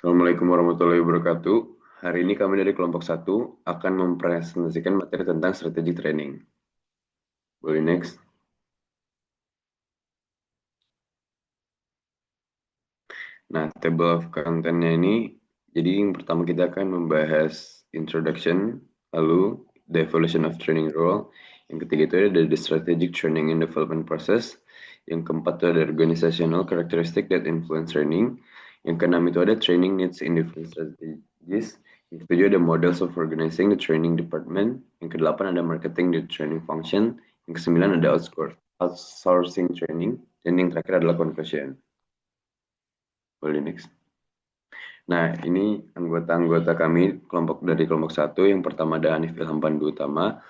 Assalamualaikum warahmatullahi wabarakatuh. Hari ini kami dari kelompok 1 akan mempresentasikan materi tentang strategic training. Boleh next. Nah, table of content-nya ini, jadi yang pertama kita akan membahas introduction, lalu the evolution of training role, yang ketiga itu ada the strategic training and development process, yang keempat itu ada organizational characteristic that influence training, yang keenam itu ada training needs in different strategies, yang ketujuh ada models of organizing the training department, yang kedelapan ada marketing the training function, yang kesembilan ada outsourcing training, dan yang terakhir adalah conclusion. Boleh next. Nah, ini anggota-anggota kami dari kelompok 1. Yang pertama ada Hanif Ilham Pandu Utama,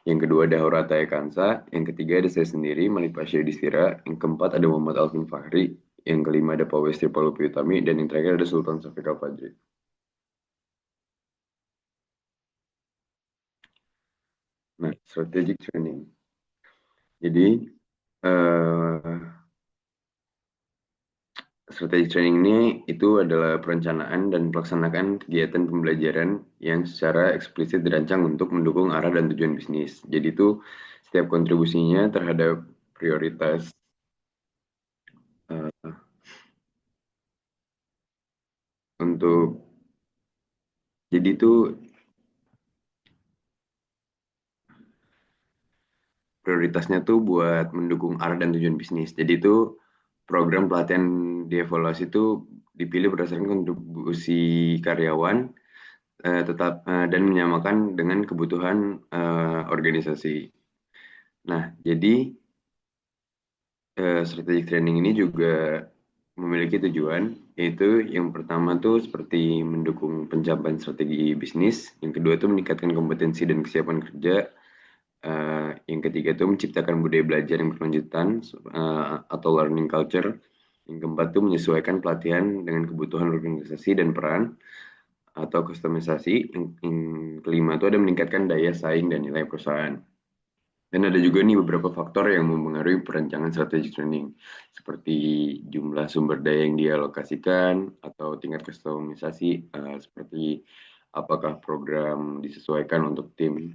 yang kedua ada Horata Ekansa, yang ketiga ada saya sendiri, Malipasya Distira, yang keempat ada Muhammad Alvin Fahri, yang kelima ada Pak Westi Palupi Utami, dan yang terakhir ada Sultan Syafiq Al-Fajri. Nah, strategic training. Jadi, strategic training ini itu adalah perencanaan dan pelaksanaan kegiatan pembelajaran yang secara eksplisit dirancang untuk mendukung arah dan tujuan bisnis. Jadi itu setiap kontribusinya terhadap prioritas uh, untuk jadi itu prioritasnya tuh buat mendukung arah dan tujuan bisnis. Jadi itu program pelatihan dievaluasi itu dipilih berdasarkan kontribusi karyawan dan menyamakan dengan kebutuhan organisasi. Nah, jadi strategic training ini juga memiliki tujuan, yaitu yang pertama tuh seperti mendukung pencapaian strategi bisnis, yang kedua tuh meningkatkan kompetensi dan kesiapan kerja, yang ketiga tuh menciptakan budaya belajar yang berkelanjutan atau learning culture, yang keempat tuh menyesuaikan pelatihan dengan kebutuhan organisasi dan peran atau kustomisasi, yang kelima tuh ada meningkatkan daya saing dan nilai perusahaan. Dan ada juga nih beberapa faktor yang mempengaruhi perencanaan strategic training, seperti jumlah sumber daya yang dialokasikan, atau tingkat kustomisasi, seperti apakah program disesuaikan untuk tim,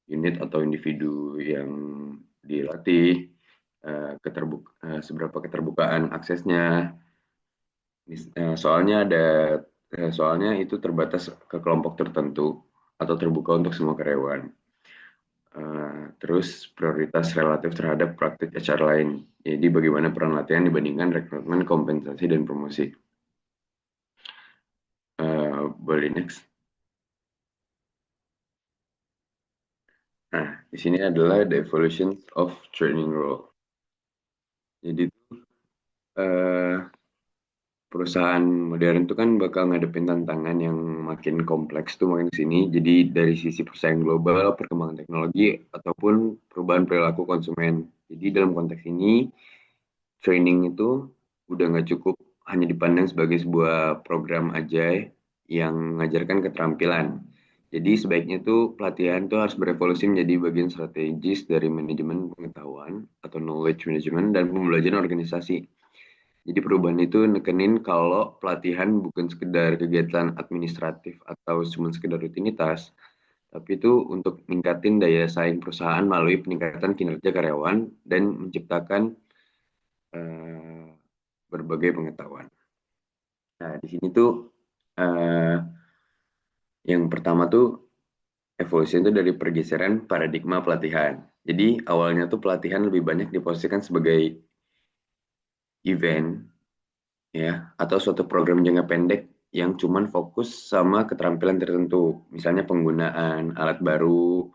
unit, atau individu yang dilatih, seberapa keterbukaan aksesnya. Soalnya itu terbatas ke kelompok tertentu atau terbuka untuk semua karyawan. Terus prioritas relatif terhadap praktik HR lain. Jadi bagaimana peran latihan dibandingkan rekrutmen, kompensasi, dan promosi. Boleh next. Nah, di sini adalah the evolution of training role. Jadi uh, perusahaan modern itu kan bakal ngadepin tantangan yang makin kompleks tuh makin sini. Jadi dari sisi persaingan global, perkembangan teknologi, ataupun perubahan perilaku konsumen. Jadi dalam konteks ini, training itu udah nggak cukup hanya dipandang sebagai sebuah program aja yang mengajarkan keterampilan. Jadi sebaiknya tuh pelatihan tuh harus berevolusi menjadi bagian strategis dari manajemen pengetahuan atau knowledge management dan pembelajaran organisasi. Jadi perubahan itu nekenin kalau pelatihan bukan sekedar kegiatan administratif atau cuma sekedar rutinitas, tapi itu untuk meningkatin daya saing perusahaan melalui peningkatan kinerja karyawan dan menciptakan eh, berbagai pengetahuan. Nah, di sini tuh eh, yang pertama tuh evolusi itu dari pergeseran paradigma pelatihan. Jadi awalnya tuh pelatihan lebih banyak diposisikan sebagai event ya atau suatu program jangka pendek yang cuman fokus sama keterampilan tertentu, misalnya penggunaan alat baru,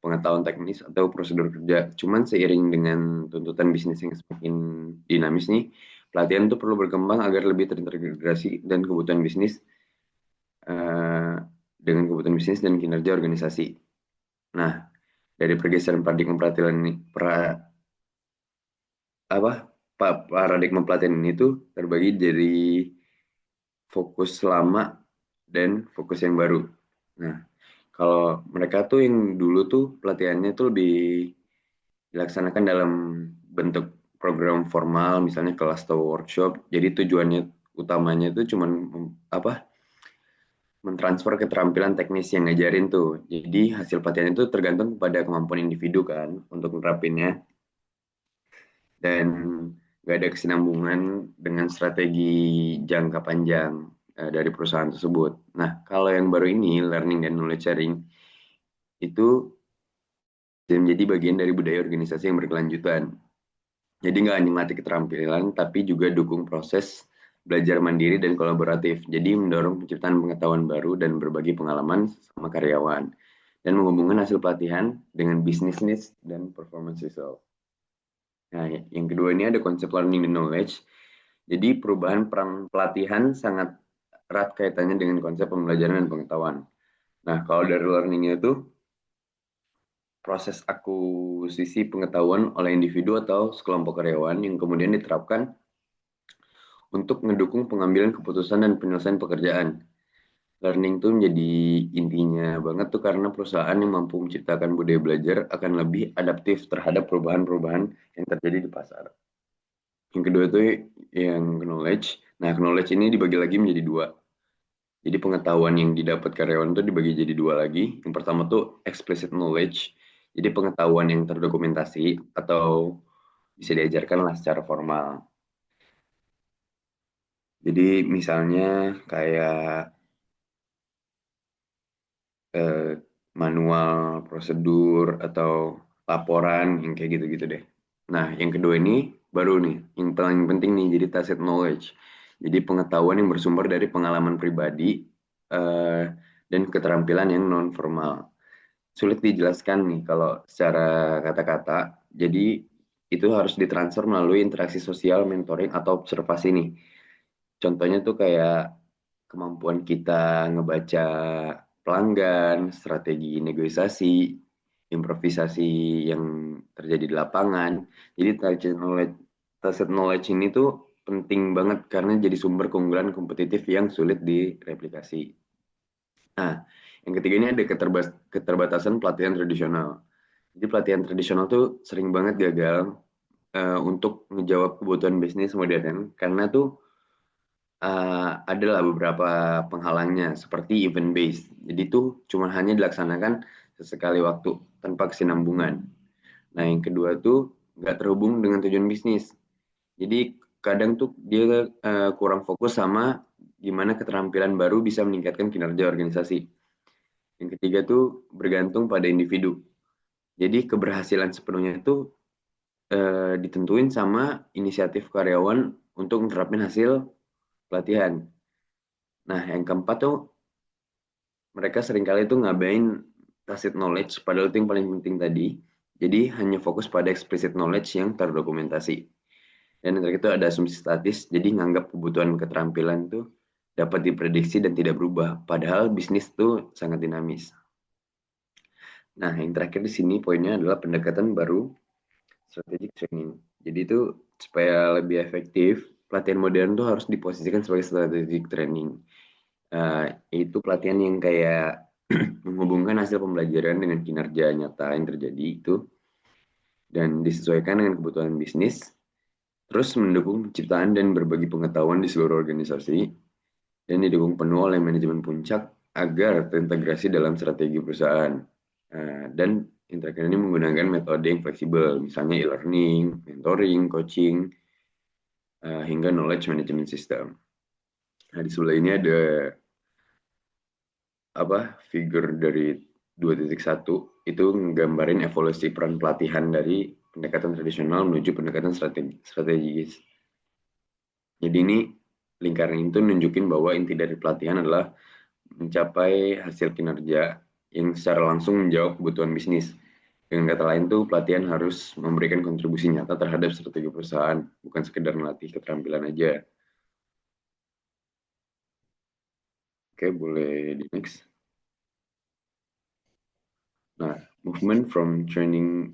pengetahuan teknis atau prosedur kerja. Cuman seiring dengan tuntutan bisnis yang semakin dinamis nih, pelatihan itu perlu berkembang agar lebih terintegrasi dan kebutuhan bisnis eh, dengan kebutuhan bisnis dan kinerja organisasi. Nah, dari pergeseran paradigma pelatihan ini, apa paradigma pelatihan ini tuh terbagi dari fokus lama dan fokus yang baru. Nah, kalau mereka tuh yang dulu tuh pelatihannya tuh lebih dilaksanakan dalam bentuk program formal, misalnya kelas atau workshop. Jadi tujuannya utamanya itu cuman mentransfer keterampilan teknis yang ngajarin tuh. Jadi hasil pelatihan itu tergantung pada kemampuan individu kan untuk nerapinnya, dan nggak ada kesinambungan dengan strategi jangka panjang dari perusahaan tersebut. Nah, kalau yang baru ini, learning dan knowledge sharing, itu bisa menjadi bagian dari budaya organisasi yang berkelanjutan. Jadi nggak hanya melatih keterampilan, tapi juga dukung proses belajar mandiri dan kolaboratif. Jadi mendorong penciptaan pengetahuan baru dan berbagi pengalaman sama karyawan. Dan menghubungkan hasil pelatihan dengan business needs dan performance result. Nah, yang kedua ini ada konsep learning and knowledge. Jadi perubahan perang pelatihan sangat erat kaitannya dengan konsep pembelajaran dan pengetahuan. Nah, kalau dari learning itu proses akuisisi pengetahuan oleh individu atau sekelompok karyawan yang kemudian diterapkan untuk mendukung pengambilan keputusan dan penyelesaian pekerjaan. Learning itu menjadi intinya banget tuh karena perusahaan yang mampu menciptakan budaya belajar akan lebih adaptif terhadap perubahan-perubahan yang terjadi di pasar. Yang kedua itu yang knowledge. Nah, knowledge ini dibagi lagi menjadi dua. Jadi pengetahuan yang didapat karyawan itu dibagi jadi dua lagi. Yang pertama tuh explicit knowledge. Jadi pengetahuan yang terdokumentasi atau bisa diajarkan lah secara formal. Jadi misalnya kayak eh, manual prosedur atau laporan yang kayak gitu-gitu deh. Nah, yang kedua ini baru nih, yang paling penting nih, jadi tacit knowledge. Jadi pengetahuan yang bersumber dari pengalaman pribadi eh, dan keterampilan yang non formal. Sulit dijelaskan nih kalau secara kata-kata. Jadi itu harus ditransfer melalui interaksi sosial, mentoring atau observasi nih. Contohnya tuh kayak kemampuan kita ngebaca pelanggan, strategi negosiasi, improvisasi yang terjadi di lapangan. Jadi tacit knowledge ini tuh penting banget karena jadi sumber keunggulan kompetitif yang sulit direplikasi. Nah, yang ketiga ini ada keterbatasan pelatihan tradisional. Jadi pelatihan tradisional tuh sering banget gagal untuk menjawab kebutuhan bisnis modern karena tuh adalah beberapa penghalangnya seperti event based. Jadi itu cuma hanya dilaksanakan sesekali waktu tanpa kesinambungan. Nah, yang kedua tuh nggak terhubung dengan tujuan bisnis. Jadi kadang tuh dia kurang fokus sama gimana keterampilan baru bisa meningkatkan kinerja organisasi. Yang ketiga tuh bergantung pada individu. Jadi keberhasilan sepenuhnya itu ditentuin sama inisiatif karyawan untuk menerapkan hasil pelatihan. Nah, yang keempat tuh mereka seringkali tuh ngabain tacit knowledge, padahal itu yang paling penting tadi. Jadi hanya fokus pada explicit knowledge yang terdokumentasi. Dan yang terakhir itu ada asumsi statis, jadi nganggap kebutuhan keterampilan tuh dapat diprediksi dan tidak berubah, padahal bisnis tuh sangat dinamis. Nah, yang terakhir di sini poinnya adalah pendekatan baru strategic training. Jadi itu supaya lebih efektif, pelatihan modern tuh harus diposisikan sebagai strategic training. Itu pelatihan yang kayak menghubungkan hasil pembelajaran dengan kinerja nyata yang terjadi itu dan disesuaikan dengan kebutuhan bisnis, terus mendukung penciptaan dan berbagi pengetahuan di seluruh organisasi, dan didukung penuh oleh manajemen puncak agar terintegrasi dalam strategi perusahaan. Dan yang terakhir ini menggunakan metode yang fleksibel, misalnya e-learning, mentoring, coaching, hingga knowledge management system. Nah, di sebelah ini ada figur dari 2.1 itu nggambarin evolusi peran pelatihan dari pendekatan tradisional menuju pendekatan strategis. Jadi ini lingkaran itu nunjukin bahwa inti dari pelatihan adalah mencapai hasil kinerja yang secara langsung menjawab kebutuhan bisnis. Dengan kata lain tuh pelatihan harus memberikan kontribusi nyata terhadap strategi perusahaan, bukan sekedar melatih keterampilan aja. Oke, boleh di next. Nah, movement from training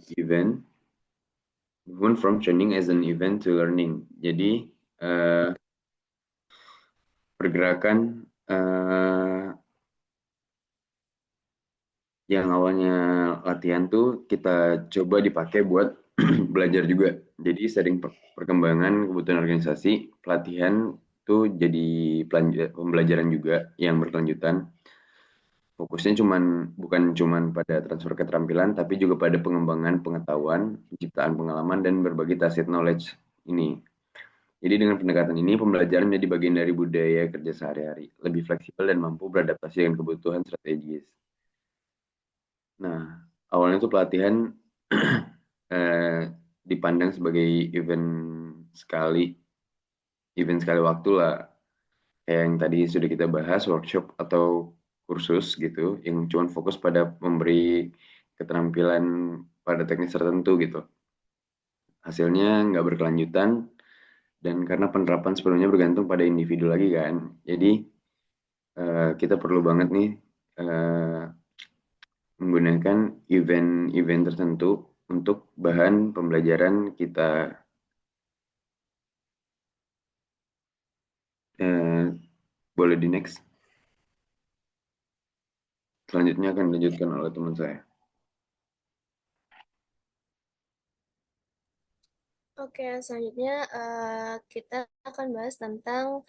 as an event to learning. Jadi pergerakan yang awalnya latihan tuh kita coba dipakai buat belajar juga. Jadi sering perkembangan kebutuhan organisasi, pelatihan itu jadi pembelajaran juga yang berkelanjutan. Fokusnya bukan cuman pada transfer keterampilan, tapi juga pada pengembangan pengetahuan, penciptaan pengalaman, dan berbagi tacit knowledge ini. Jadi dengan pendekatan ini, pembelajaran menjadi bagian dari budaya kerja sehari-hari, lebih fleksibel dan mampu beradaptasi dengan kebutuhan strategis. Nah, awalnya tuh pelatihan eh, dipandang sebagai sekali event sekali waktu lah, kayak yang tadi sudah kita bahas, workshop atau kursus gitu, yang cuma fokus pada memberi keterampilan pada teknis tertentu gitu. Hasilnya nggak berkelanjutan, dan karena penerapan sepenuhnya bergantung pada individu lagi kan. Jadi kita perlu banget nih eh, menggunakan event-event tertentu untuk bahan pembelajaran kita. Eh, Boleh di next. Selanjutnya akan dilanjutkan oleh teman saya. Oke, selanjutnya kita akan bahas tentang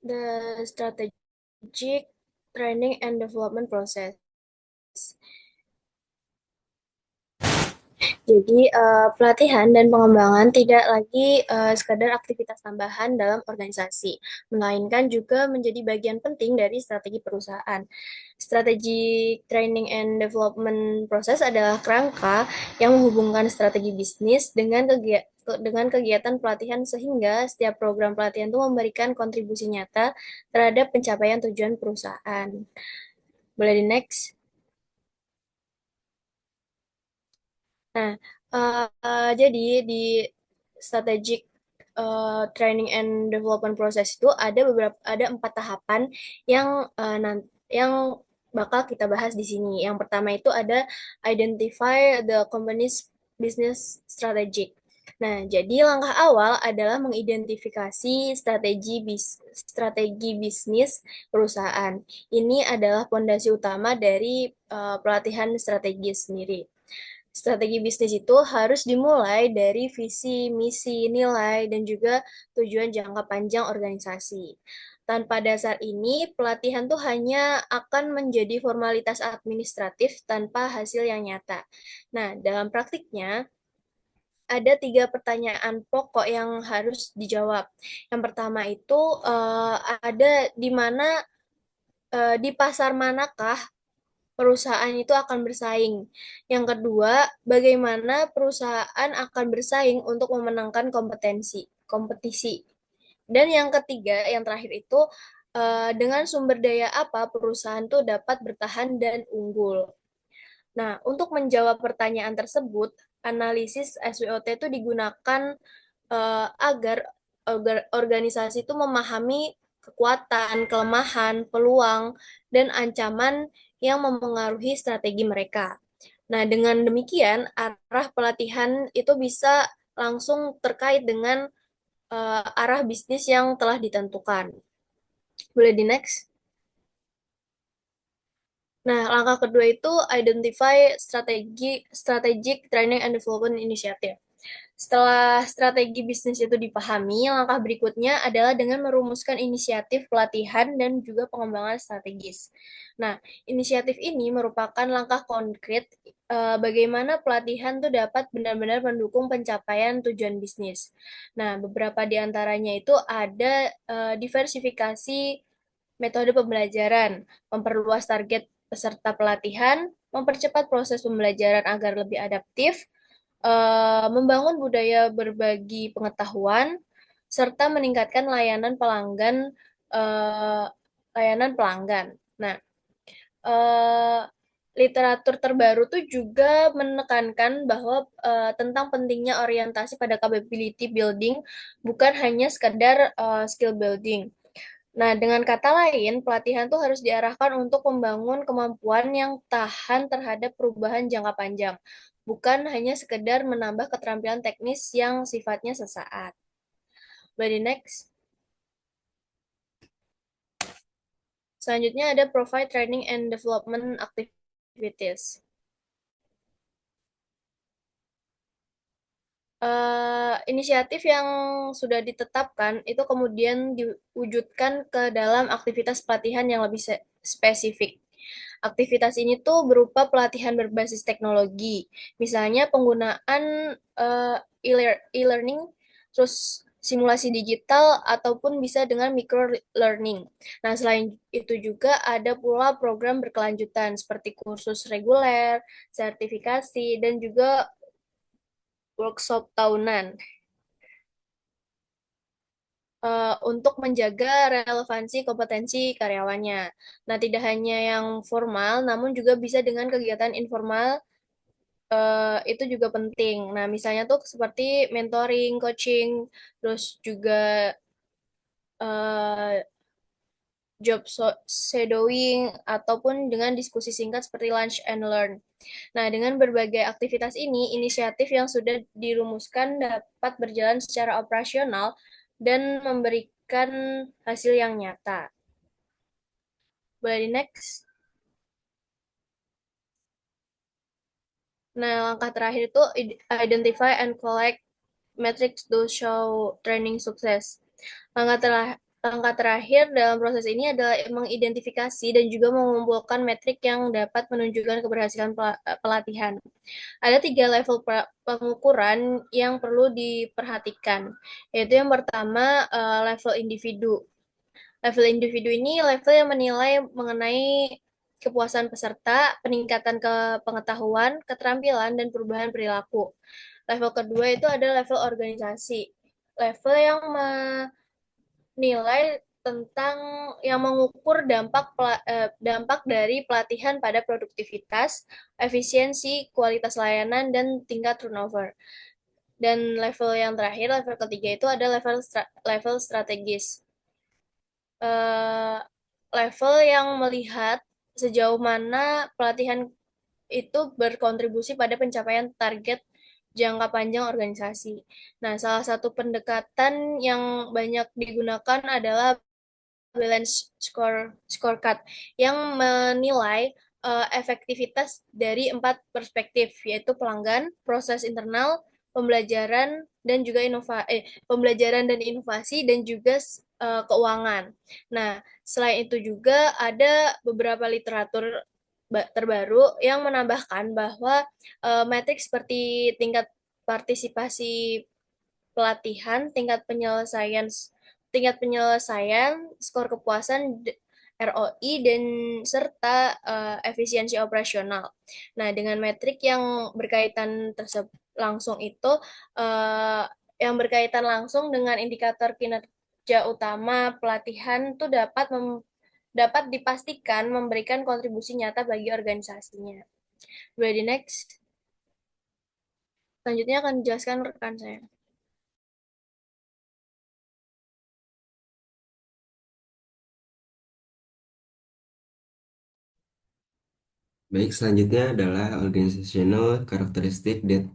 the strategic training and development process. Jadi, pelatihan dan pengembangan tidak lagi sekadar aktivitas tambahan dalam organisasi, melainkan juga menjadi bagian penting dari strategi perusahaan. Strategi training and development process adalah kerangka yang menghubungkan strategi bisnis dengan kegiatan pelatihan sehingga setiap program pelatihan itu memberikan kontribusi nyata terhadap pencapaian tujuan perusahaan. Boleh di next? Nah, jadi di strategic training and development process itu ada 4 tahapan yang yang bakal kita bahas di sini. Yang pertama itu ada identify the company's business strategic. Nah, jadi langkah awal adalah mengidentifikasi strategi bisnis perusahaan. Ini adalah fondasi utama dari pelatihan strategi sendiri. Strategi bisnis itu harus dimulai dari visi, misi, nilai, dan juga tujuan jangka panjang organisasi. Tanpa dasar ini, pelatihan tuh hanya akan menjadi formalitas administratif tanpa hasil yang nyata. Nah, dalam praktiknya, ada 3 pertanyaan pokok yang harus dijawab. Yang pertama itu ada di mana, di pasar manakah perusahaan itu akan bersaing. Yang kedua, bagaimana perusahaan akan bersaing untuk memenangkan kompetisi. Dan yang ketiga, yang terakhir itu dengan sumber daya apa perusahaan itu dapat bertahan dan unggul. Nah, untuk menjawab pertanyaan tersebut, analisis SWOT itu digunakan agar organisasi itu memahami kekuatan, kelemahan, peluang, dan ancaman yang memengaruhi strategi mereka. Nah, dengan demikian, arah pelatihan itu bisa langsung terkait dengan arah bisnis yang telah ditentukan. Boleh di next? Nah, langkah kedua itu identify strategic training and development initiative. Setelah strategi bisnis itu dipahami, langkah berikutnya adalah dengan merumuskan inisiatif pelatihan dan juga pengembangan strategis. Nah, inisiatif ini merupakan langkah konkret bagaimana pelatihan itu dapat benar-benar mendukung pencapaian tujuan bisnis. Nah, beberapa di antaranya itu ada diversifikasi metode pembelajaran, memperluas target peserta pelatihan, mempercepat proses pembelajaran agar lebih adaptif, membangun budaya berbagi pengetahuan, serta meningkatkan eh, layanan pelanggan. Nah, eh, literatur terbaru tuh juga menekankan bahwa tentang pentingnya orientasi pada capability building, bukan hanya sekedar skill building. Nah, dengan kata lain, pelatihan tuh harus diarahkan untuk membangun kemampuan yang tahan terhadap perubahan jangka panjang, bukan hanya sekedar menambah keterampilan teknis yang sifatnya sesaat. Boleh next. Selanjutnya ada provide training and development activities. Inisiatif yang sudah ditetapkan itu kemudian diwujudkan ke dalam aktivitas pelatihan yang lebih spesifik. Aktivitas ini tuh berupa pelatihan berbasis teknologi, misalnya penggunaan eh, e-learning, terus simulasi digital, ataupun bisa dengan micro learning. Nah, selain itu juga ada pula program berkelanjutan seperti kursus reguler, sertifikasi, dan juga workshop tahunan untuk menjaga relevansi kompetensi karyawannya. Nah, tidak hanya yang formal, namun juga bisa dengan kegiatan informal, itu juga penting. Nah, misalnya tuh seperti mentoring, coaching, terus juga eh, shadowing, ataupun dengan diskusi singkat seperti lunch and learn. Nah, dengan berbagai aktivitas ini, inisiatif yang sudah dirumuskan dapat berjalan secara operasional dan memberikan hasil yang nyata. Boleh di next? Nah, langkah terakhir itu identify and collect metrics to show training sukses. Langkah terakhir Langkah terakhir dalam proses ini adalah mengidentifikasi dan juga mengumpulkan metrik yang dapat menunjukkan keberhasilan pelatihan. Ada tiga level pengukuran yang perlu diperhatikan, yaitu yang pertama level individu. Level individu ini level yang menilai mengenai kepuasan peserta, peningkatan pengetahuan, keterampilan, dan perubahan perilaku. Level kedua itu ada level organisasi. Level yang menilai tentang yang mengukur dampak dari pelatihan pada produktivitas, efisiensi, kualitas layanan, dan tingkat turnover. Dan level yang terakhir, level ketiga itu ada level strategis. eh, Level yang melihat sejauh mana pelatihan itu berkontribusi pada pencapaian target jangka panjang organisasi. Nah, salah satu pendekatan yang banyak digunakan adalah balance scorecard yang menilai efektivitas dari empat perspektif, yaitu pelanggan, proses internal, pembelajaran dan juga pembelajaran dan inovasi, dan juga keuangan. Nah, selain itu juga ada beberapa literatur terbaru yang menambahkan bahwa metrik seperti tingkat partisipasi pelatihan, tingkat penyelesaian, skor kepuasan, ROI, dan serta efisiensi operasional. Nah, dengan metrik yang berkaitan langsung itu, eh, yang berkaitan langsung dengan indikator kinerja utama pelatihan itu dapat dipastikan memberikan kontribusi nyata bagi organisasinya. Boleh di next. Selanjutnya akan dijelaskan rekan saya. Baik, selanjutnya adalah organizational characteristic that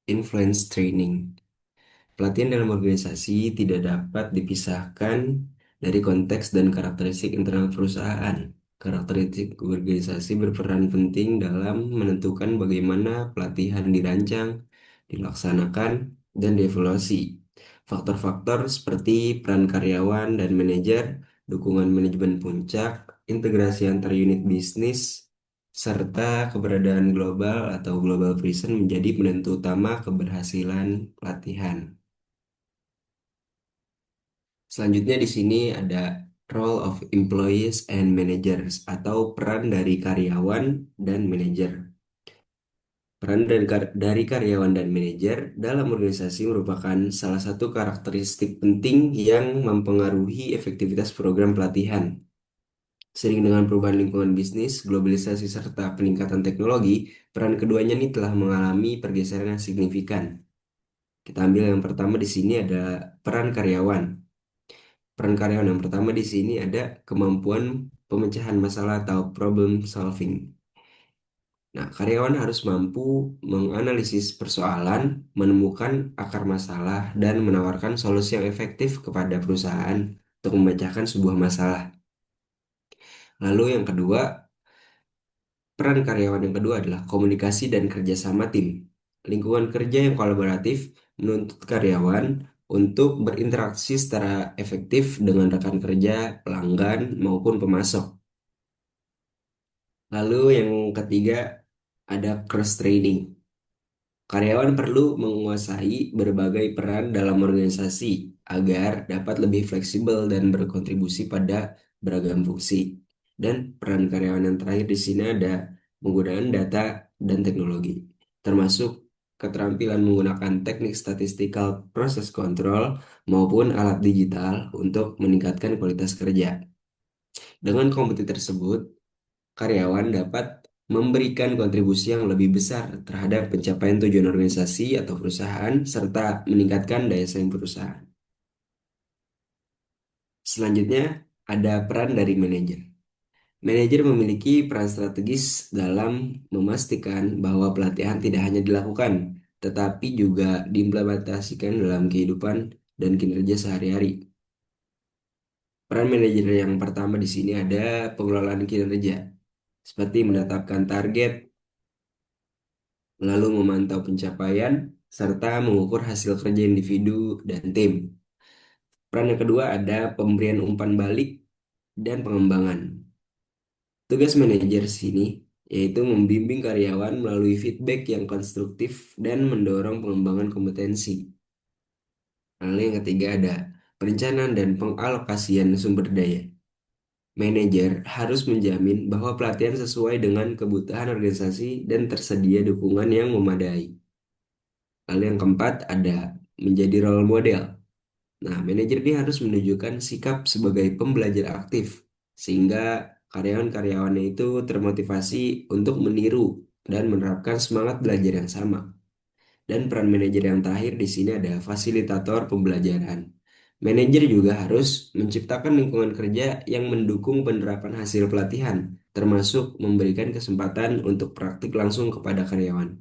influence training. Pelatihan dalam organisasi tidak dapat dipisahkan dari konteks dan karakteristik internal perusahaan. Karakteristik organisasi berperan penting dalam menentukan bagaimana pelatihan dirancang, dilaksanakan, dan dievaluasi. Faktor-faktor seperti peran karyawan dan manajer, dukungan manajemen puncak, integrasi antar unit bisnis, serta keberadaan global atau global presence menjadi penentu utama keberhasilan pelatihan. Selanjutnya di sini ada role of employees and managers atau peran dari karyawan dan manajer. Peran dari karyawan dan manajer dalam organisasi merupakan salah satu karakteristik penting yang mempengaruhi efektivitas program pelatihan. Seiring dengan perubahan lingkungan bisnis, globalisasi serta peningkatan teknologi, peran keduanya ini telah mengalami pergeseran yang signifikan. Kita ambil yang pertama di sini ada peran karyawan. Peran karyawan yang pertama di sini ada kemampuan pemecahan masalah atau problem solving. Nah, karyawan harus mampu menganalisis persoalan, menemukan akar masalah, dan menawarkan solusi yang efektif kepada perusahaan untuk memecahkan sebuah masalah. Lalu yang kedua, peran karyawan yang kedua adalah komunikasi dan kerjasama tim. Lingkungan kerja yang kolaboratif menuntut karyawan untuk berinteraksi secara efektif dengan rekan kerja, pelanggan, maupun pemasok. Lalu yang ketiga ada cross training. Karyawan perlu menguasai berbagai peran dalam organisasi agar dapat lebih fleksibel dan berkontribusi pada beragam fungsi. Dan peran karyawan yang terakhir di sini ada penggunaan data dan teknologi, termasuk keterampilan menggunakan teknik statistical process control maupun alat digital untuk meningkatkan kualitas kerja. Dengan kompetisi tersebut, karyawan dapat memberikan kontribusi yang lebih besar terhadap pencapaian tujuan organisasi atau perusahaan, serta meningkatkan daya saing perusahaan. Selanjutnya, ada peran dari manajer. Manajer memiliki peran strategis dalam memastikan bahwa pelatihan tidak hanya dilakukan, tetapi juga diimplementasikan dalam kehidupan dan kinerja sehari-hari. Peran manajer yang pertama di sini ada pengelolaan kinerja, seperti menetapkan target, lalu memantau pencapaian, serta mengukur hasil kerja individu dan tim. Peran yang kedua ada pemberian umpan balik dan pengembangan. Tugas manajer sini yaitu membimbing karyawan melalui feedback yang konstruktif dan mendorong pengembangan kompetensi. Lalu yang ketiga ada perencanaan dan pengalokasian sumber daya. Manajer harus menjamin bahwa pelatihan sesuai dengan kebutuhan organisasi dan tersedia dukungan yang memadai. Lalu yang keempat ada menjadi role model. Nah, manajer ini harus menunjukkan sikap sebagai pembelajar aktif sehingga karyawan-karyawannya itu termotivasi untuk meniru dan menerapkan semangat belajar yang sama. Dan peran manajer yang terakhir di sini ada fasilitator pembelajaran. Manajer juga harus menciptakan lingkungan kerja yang mendukung penerapan hasil pelatihan, termasuk memberikan kesempatan untuk praktik langsung kepada karyawan.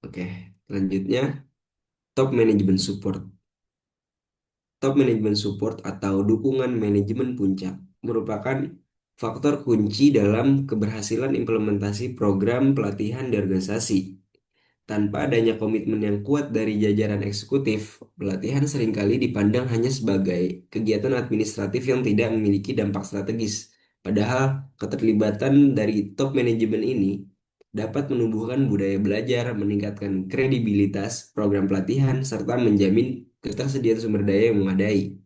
Oke, selanjutnya top management support. Top management support atau dukungan manajemen puncak merupakan faktor kunci dalam keberhasilan implementasi program pelatihan di organisasi. Tanpa adanya komitmen yang kuat dari jajaran eksekutif, pelatihan seringkali dipandang hanya sebagai kegiatan administratif yang tidak memiliki dampak strategis. Padahal keterlibatan dari top manajemen ini dapat menumbuhkan budaya belajar, meningkatkan kredibilitas program pelatihan, serta menjamin ketersediaan sumber daya yang memadai.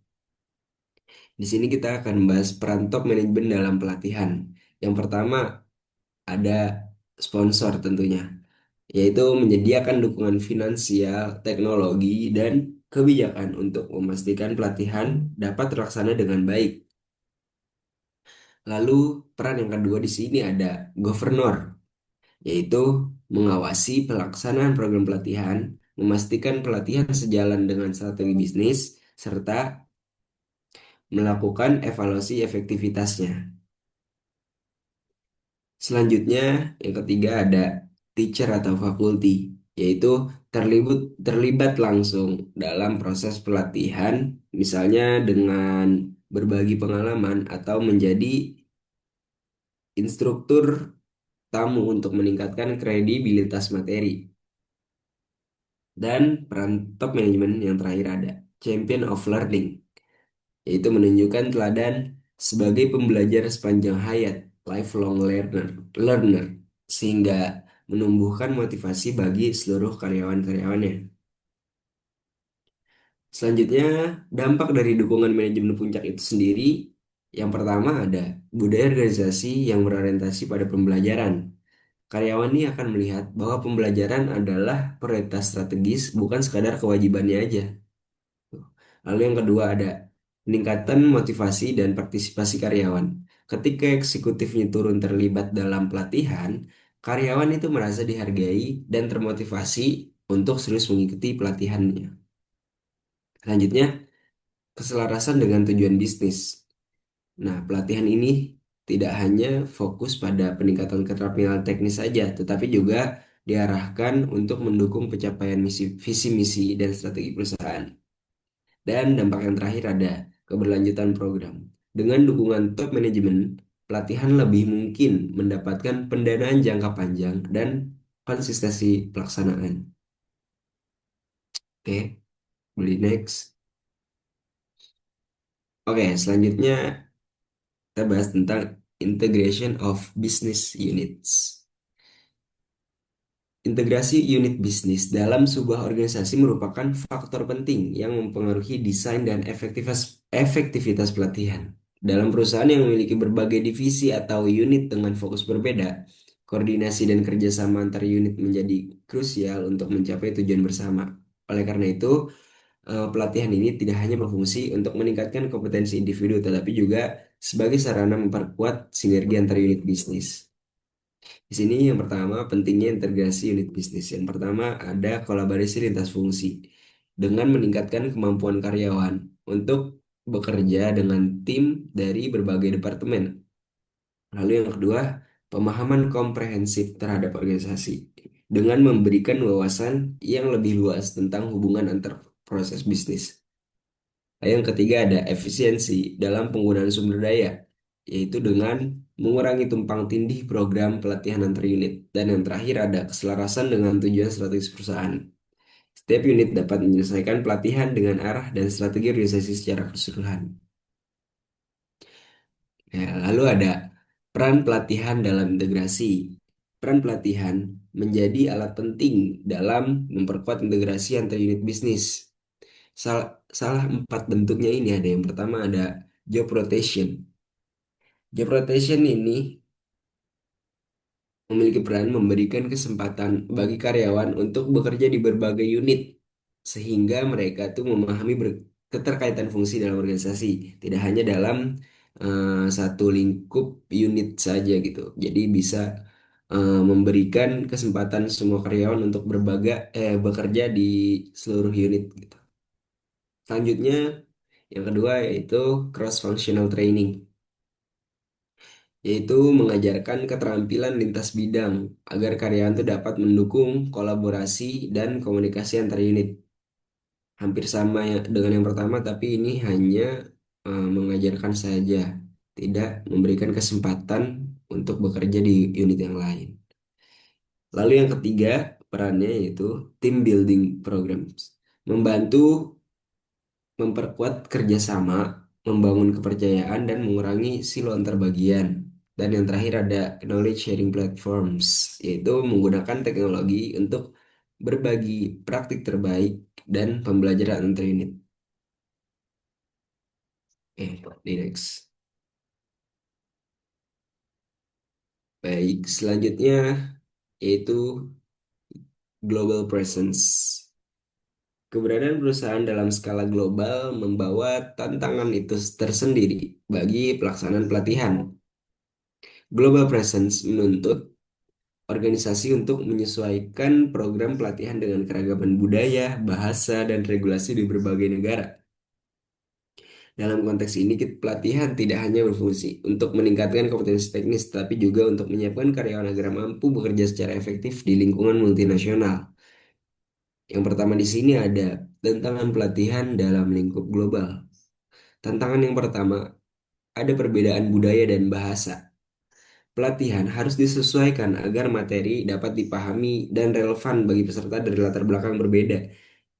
Di sini kita akan membahas peran top manajemen dalam pelatihan. Yang pertama ada sponsor tentunya, yaitu menyediakan dukungan finansial, teknologi, dan kebijakan untuk memastikan pelatihan dapat terlaksana dengan baik. Lalu peran yang kedua di sini ada governor, yaitu mengawasi pelaksanaan program pelatihan, memastikan pelatihan sejalan dengan strategi bisnis, serta melakukan evaluasi efektivitasnya. Selanjutnya, yang ketiga ada teacher atau fakulti, yaitu terlibat langsung dalam proses pelatihan, misalnya dengan berbagi pengalaman atau menjadi instruktur tamu untuk meningkatkan kredibilitas materi. Dan peran top manajemen yang terakhir ada champion of learning, yaitu menunjukkan teladan sebagai pembelajar sepanjang hayat, lifelong learner, sehingga menumbuhkan motivasi bagi seluruh karyawan-karyawannya. Selanjutnya, dampak dari dukungan manajemen puncak itu sendiri, yang pertama ada budaya organisasi yang berorientasi pada pembelajaran. Karyawan ini akan melihat bahwa pembelajaran adalah prioritas strategis, bukan sekadar kewajibannya aja. Lalu yang kedua ada peningkatan motivasi dan partisipasi karyawan. Ketika eksekutifnya turun terlibat dalam pelatihan, karyawan itu merasa dihargai dan termotivasi untuk serius mengikuti pelatihannya. Selanjutnya, keselarasan dengan tujuan bisnis. Nah, pelatihan ini tidak hanya fokus pada peningkatan keterampilan teknis saja, tetapi juga diarahkan untuk mendukung pencapaian visi misi dan strategi perusahaan. Dan dampak yang terakhir ada keberlanjutan program. Dengan dukungan top manajemen, pelatihan lebih mungkin mendapatkan pendanaan jangka panjang dan konsistensi pelaksanaan. Oke, boleh next. Oke, selanjutnya kita bahas tentang integration of business units. Integrasi unit bisnis dalam sebuah organisasi merupakan faktor penting yang mempengaruhi desain dan efektivitas pelatihan. Dalam perusahaan yang memiliki berbagai divisi atau unit dengan fokus berbeda, koordinasi dan kerjasama antar unit menjadi krusial untuk mencapai tujuan bersama. Oleh karena itu, pelatihan ini tidak hanya berfungsi untuk meningkatkan kompetensi individu, tetapi juga sebagai sarana memperkuat sinergi antar unit bisnis. Di sini yang pertama pentingnya integrasi unit bisnis. Yang pertama ada kolaborasi lintas fungsi dengan meningkatkan kemampuan karyawan untuk bekerja dengan tim dari berbagai departemen. Lalu yang kedua, pemahaman komprehensif terhadap organisasi dengan memberikan wawasan yang lebih luas tentang hubungan antar proses bisnis. Yang ketiga ada efisiensi dalam penggunaan sumber daya, yaitu dengan mengurangi tumpang tindih program pelatihan antar unit. Dan yang terakhir ada keselarasan dengan tujuan strategis perusahaan. Setiap unit dapat menyelesaikan pelatihan dengan arah dan strategi organisasi secara keseluruhan. Ya, lalu ada peran pelatihan dalam integrasi. Peran pelatihan menjadi alat penting dalam memperkuat integrasi antar unit bisnis. Salah empat bentuknya ini ada. Yang pertama ada job rotation. Job rotation ini memiliki peran memberikan kesempatan bagi karyawan untuk bekerja di berbagai unit sehingga mereka tuh memahami keterkaitan fungsi dalam organisasi, tidak hanya dalam satu lingkup unit saja gitu. Jadi bisa memberikan kesempatan semua karyawan untuk bekerja di seluruh unit gitu. Selanjutnya yang kedua yaitu cross functional training, yaitu mengajarkan keterampilan lintas bidang agar karyawan itu dapat mendukung kolaborasi dan komunikasi antar unit. Hampir sama dengan yang pertama, tapi ini hanya mengajarkan saja, tidak memberikan kesempatan untuk bekerja di unit yang lain. Lalu yang ketiga, perannya yaitu team building programs, membantu memperkuat kerjasama, membangun kepercayaan, dan mengurangi silo antar bagian. Dan yang terakhir ada knowledge sharing platforms, yaitu menggunakan teknologi untuk berbagi praktik terbaik dan pembelajaran antar unit. Di next. Baik, selanjutnya yaitu global presence. Keberadaan perusahaan dalam skala global membawa tantangan itu tersendiri bagi pelaksanaan pelatihan. Global presence menuntut organisasi untuk menyesuaikan program pelatihan dengan keragaman budaya, bahasa, dan regulasi di berbagai negara. Dalam konteks ini, pelatihan tidak hanya berfungsi untuk meningkatkan kompetensi teknis, tapi juga untuk menyiapkan karyawan agar mampu bekerja secara efektif di lingkungan multinasional. Yang pertama di sini ada tantangan pelatihan dalam lingkup global. Tantangan yang pertama, ada perbedaan budaya dan bahasa. Pelatihan harus disesuaikan agar materi dapat dipahami dan relevan bagi peserta dari latar belakang berbeda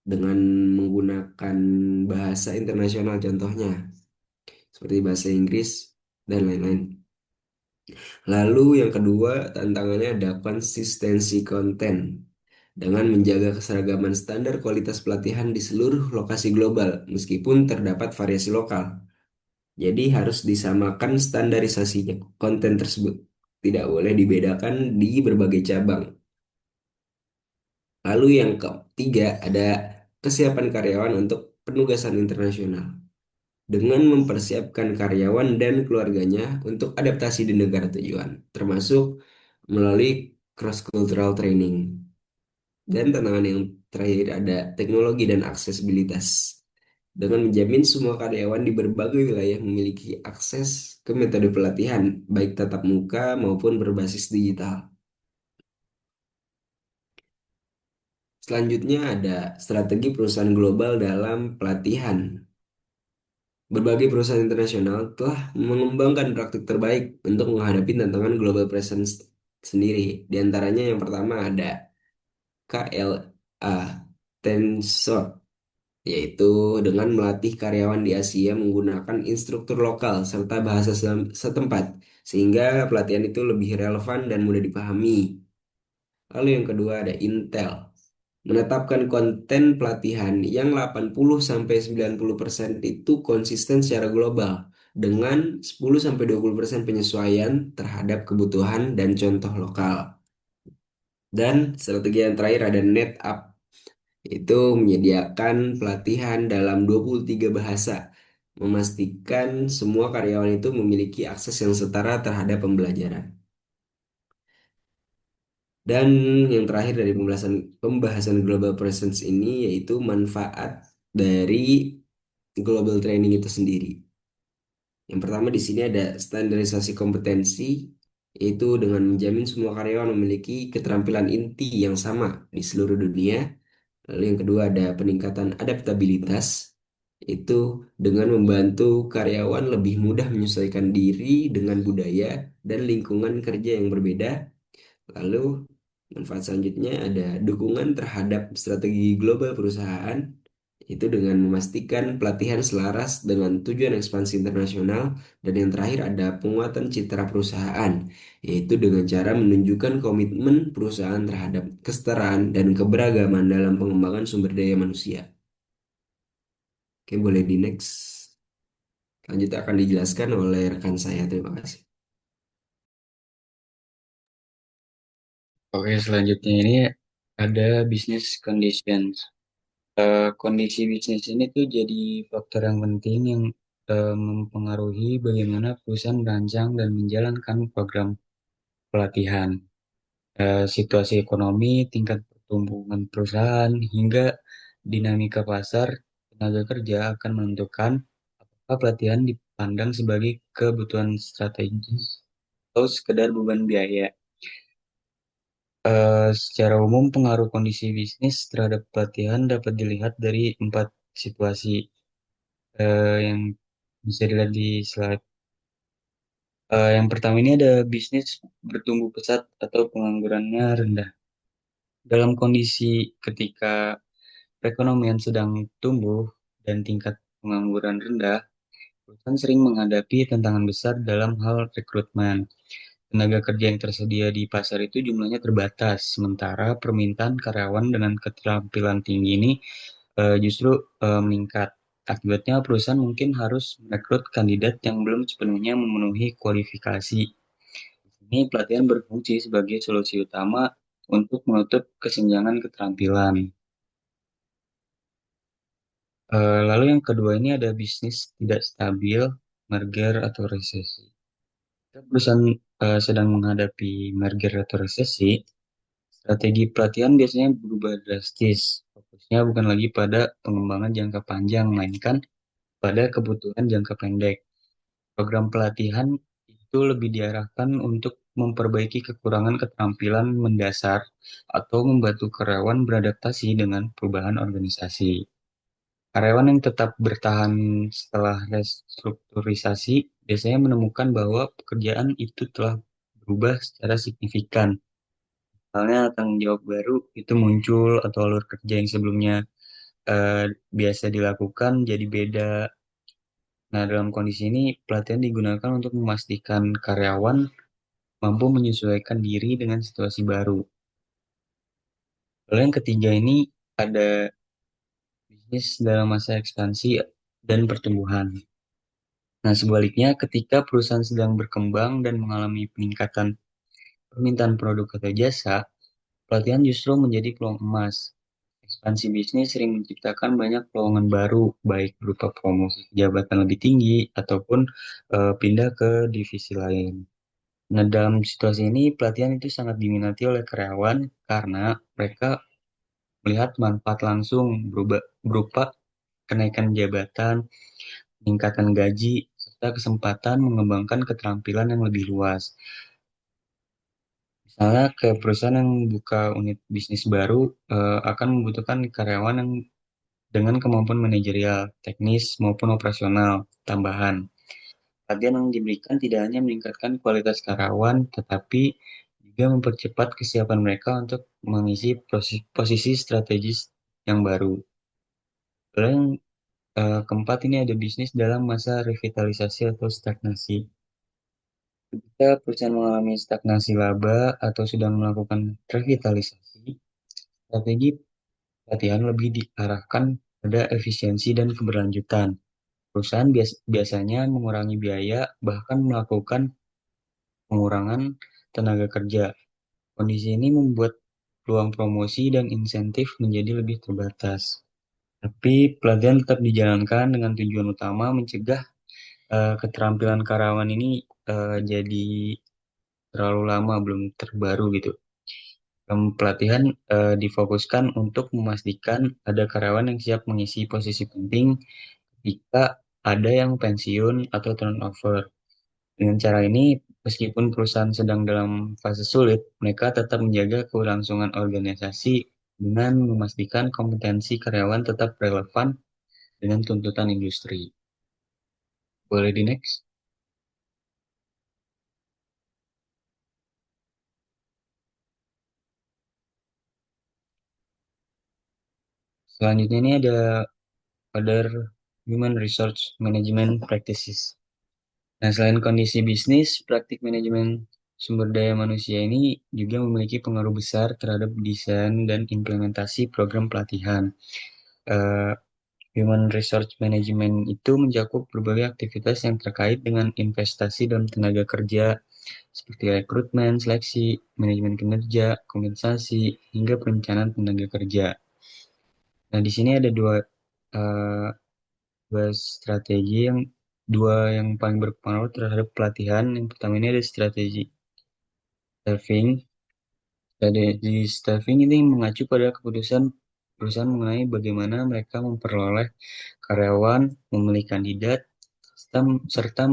dengan menggunakan bahasa internasional contohnya seperti bahasa Inggris dan lain-lain. Lalu yang kedua tantangannya ada konsistensi konten dengan menjaga keseragaman standar kualitas pelatihan di seluruh lokasi global meskipun terdapat variasi lokal. Jadi harus disamakan standarisasinya konten tersebut. Tidak boleh dibedakan di berbagai cabang. Lalu yang ketiga ada kesiapan karyawan untuk penugasan internasional dengan mempersiapkan karyawan dan keluarganya untuk adaptasi di negara tujuan, termasuk melalui cross-cultural training. Dan tantangan yang terakhir ada teknologi dan aksesibilitas. Dengan menjamin semua karyawan di berbagai wilayah memiliki akses ke metode pelatihan, baik tatap muka maupun berbasis digital. Selanjutnya ada strategi perusahaan global dalam pelatihan. Berbagai perusahaan internasional telah mengembangkan praktik terbaik untuk menghadapi tantangan global presence sendiri. Di antaranya yang pertama ada KLA Tensor, yaitu dengan melatih karyawan di Asia menggunakan instruktur lokal serta bahasa setempat, sehingga pelatihan itu lebih relevan dan mudah dipahami. Lalu yang kedua ada Intel, menetapkan konten pelatihan yang 80-90% itu konsisten secara global dengan 10-20% penyesuaian terhadap kebutuhan dan contoh lokal. Dan strategi yang terakhir ada NetApp, itu menyediakan pelatihan dalam 23 bahasa, memastikan semua karyawan itu memiliki akses yang setara terhadap pembelajaran. Dan yang terakhir dari pembahasan pembahasan global presence ini yaitu manfaat dari global training itu sendiri. Yang pertama di sini ada standarisasi kompetensi, yaitu dengan menjamin semua karyawan memiliki keterampilan inti yang sama di seluruh dunia. Lalu yang kedua ada peningkatan adaptabilitas, itu dengan membantu karyawan lebih mudah menyesuaikan diri dengan budaya dan lingkungan kerja yang berbeda. Lalu manfaat selanjutnya ada dukungan terhadap strategi global perusahaan, itu dengan memastikan pelatihan selaras dengan tujuan ekspansi internasional. Dan yang terakhir ada penguatan citra perusahaan, yaitu dengan cara menunjukkan komitmen perusahaan terhadap kesetaraan dan keberagaman dalam pengembangan sumber daya manusia. Oke, boleh di next. Selanjutnya akan dijelaskan oleh rekan saya. Terima kasih. Oke, selanjutnya ini ada business conditions. Kondisi bisnis ini tuh jadi faktor yang penting yang mempengaruhi bagaimana perusahaan merancang dan menjalankan program pelatihan. Situasi ekonomi, tingkat pertumbuhan perusahaan, hingga dinamika pasar tenaga kerja akan menentukan apakah pelatihan dipandang sebagai kebutuhan strategis atau sekedar beban biaya. Secara umum, pengaruh kondisi bisnis terhadap pelatihan dapat dilihat dari 4 situasi yang bisa dilihat di slide. Yang pertama ini ada bisnis bertumbuh pesat atau penganggurannya rendah. Dalam kondisi ketika perekonomian sedang tumbuh dan tingkat pengangguran rendah, perusahaan sering menghadapi tantangan besar dalam hal rekrutmen. Tenaga kerja yang tersedia di pasar itu jumlahnya terbatas, sementara permintaan karyawan dengan keterampilan tinggi ini justru meningkat. Akibatnya perusahaan mungkin harus merekrut kandidat yang belum sepenuhnya memenuhi kualifikasi. Ini pelatihan berfungsi sebagai solusi utama untuk menutup kesenjangan keterampilan. Lalu yang kedua ini ada bisnis tidak stabil, merger atau resesi. Jika perusahaan sedang menghadapi merger atau resesi, strategi pelatihan biasanya berubah drastis. Fokusnya bukan lagi pada pengembangan jangka panjang, melainkan pada kebutuhan jangka pendek. Program pelatihan itu lebih diarahkan untuk memperbaiki kekurangan keterampilan mendasar atau membantu karyawan beradaptasi dengan perubahan organisasi. Karyawan yang tetap bertahan setelah restrukturisasi biasanya menemukan bahwa pekerjaan itu telah berubah secara signifikan. Misalnya tanggung jawab baru itu muncul atau alur kerja yang sebelumnya eh, biasa dilakukan jadi beda. Nah, dalam kondisi ini pelatihan digunakan untuk memastikan karyawan mampu menyesuaikan diri dengan situasi baru. Lalu yang ketiga ini ada bisnis dalam masa ekspansi dan pertumbuhan. Nah, sebaliknya ketika perusahaan sedang berkembang dan mengalami peningkatan permintaan produk atau jasa, pelatihan justru menjadi peluang emas. Ekspansi bisnis sering menciptakan banyak peluangan baru, baik berupa promosi jabatan lebih tinggi ataupun pindah ke divisi lain. Nah, dalam situasi ini, pelatihan itu sangat diminati oleh karyawan karena mereka melihat manfaat langsung berupa kenaikan jabatan, peningkatan gaji, serta kesempatan mengembangkan keterampilan yang lebih luas. Misalnya ke perusahaan yang buka unit bisnis baru akan membutuhkan karyawan yang dengan kemampuan manajerial, teknis maupun operasional tambahan. Pelatihan yang diberikan tidak hanya meningkatkan kualitas karyawan, tetapi juga mempercepat kesiapan mereka untuk mengisi posisi strategis yang baru. Lalu yang keempat ini ada bisnis dalam masa revitalisasi atau stagnasi. Ketika perusahaan mengalami stagnasi laba atau sedang melakukan revitalisasi, strategi pelatihan lebih diarahkan pada efisiensi dan keberlanjutan. Perusahaan biasanya mengurangi biaya, bahkan melakukan pengurangan tenaga kerja. Kondisi ini membuat peluang promosi dan insentif menjadi lebih terbatas. Tapi pelatihan tetap dijalankan dengan tujuan utama mencegah keterampilan karyawan ini jadi terlalu lama belum terbaru gitu. Pelatihan difokuskan untuk memastikan ada karyawan yang siap mengisi posisi penting jika ada yang pensiun atau turnover. Dengan cara ini, meskipun perusahaan sedang dalam fase sulit, mereka tetap menjaga keberlangsungan organisasi dengan memastikan kompetensi karyawan tetap relevan dengan tuntutan industri. Boleh di next? Selanjutnya ini ada other human resource management practices. Nah, selain kondisi bisnis, praktik manajemen sumber daya manusia ini juga memiliki pengaruh besar terhadap desain dan implementasi program pelatihan. Eh, Human Resource Management itu mencakup berbagai aktivitas yang terkait dengan investasi dalam tenaga kerja, seperti rekrutmen, seleksi, manajemen kinerja, kompensasi, hingga perencanaan tenaga kerja. Nah, di sini ada eh, dua strategi yang paling berpengaruh terhadap pelatihan. Yang pertama ini ada strategi staffing. Strategi staffing ini mengacu pada keputusan perusahaan mengenai bagaimana mereka memperoleh karyawan, memilih kandidat, serta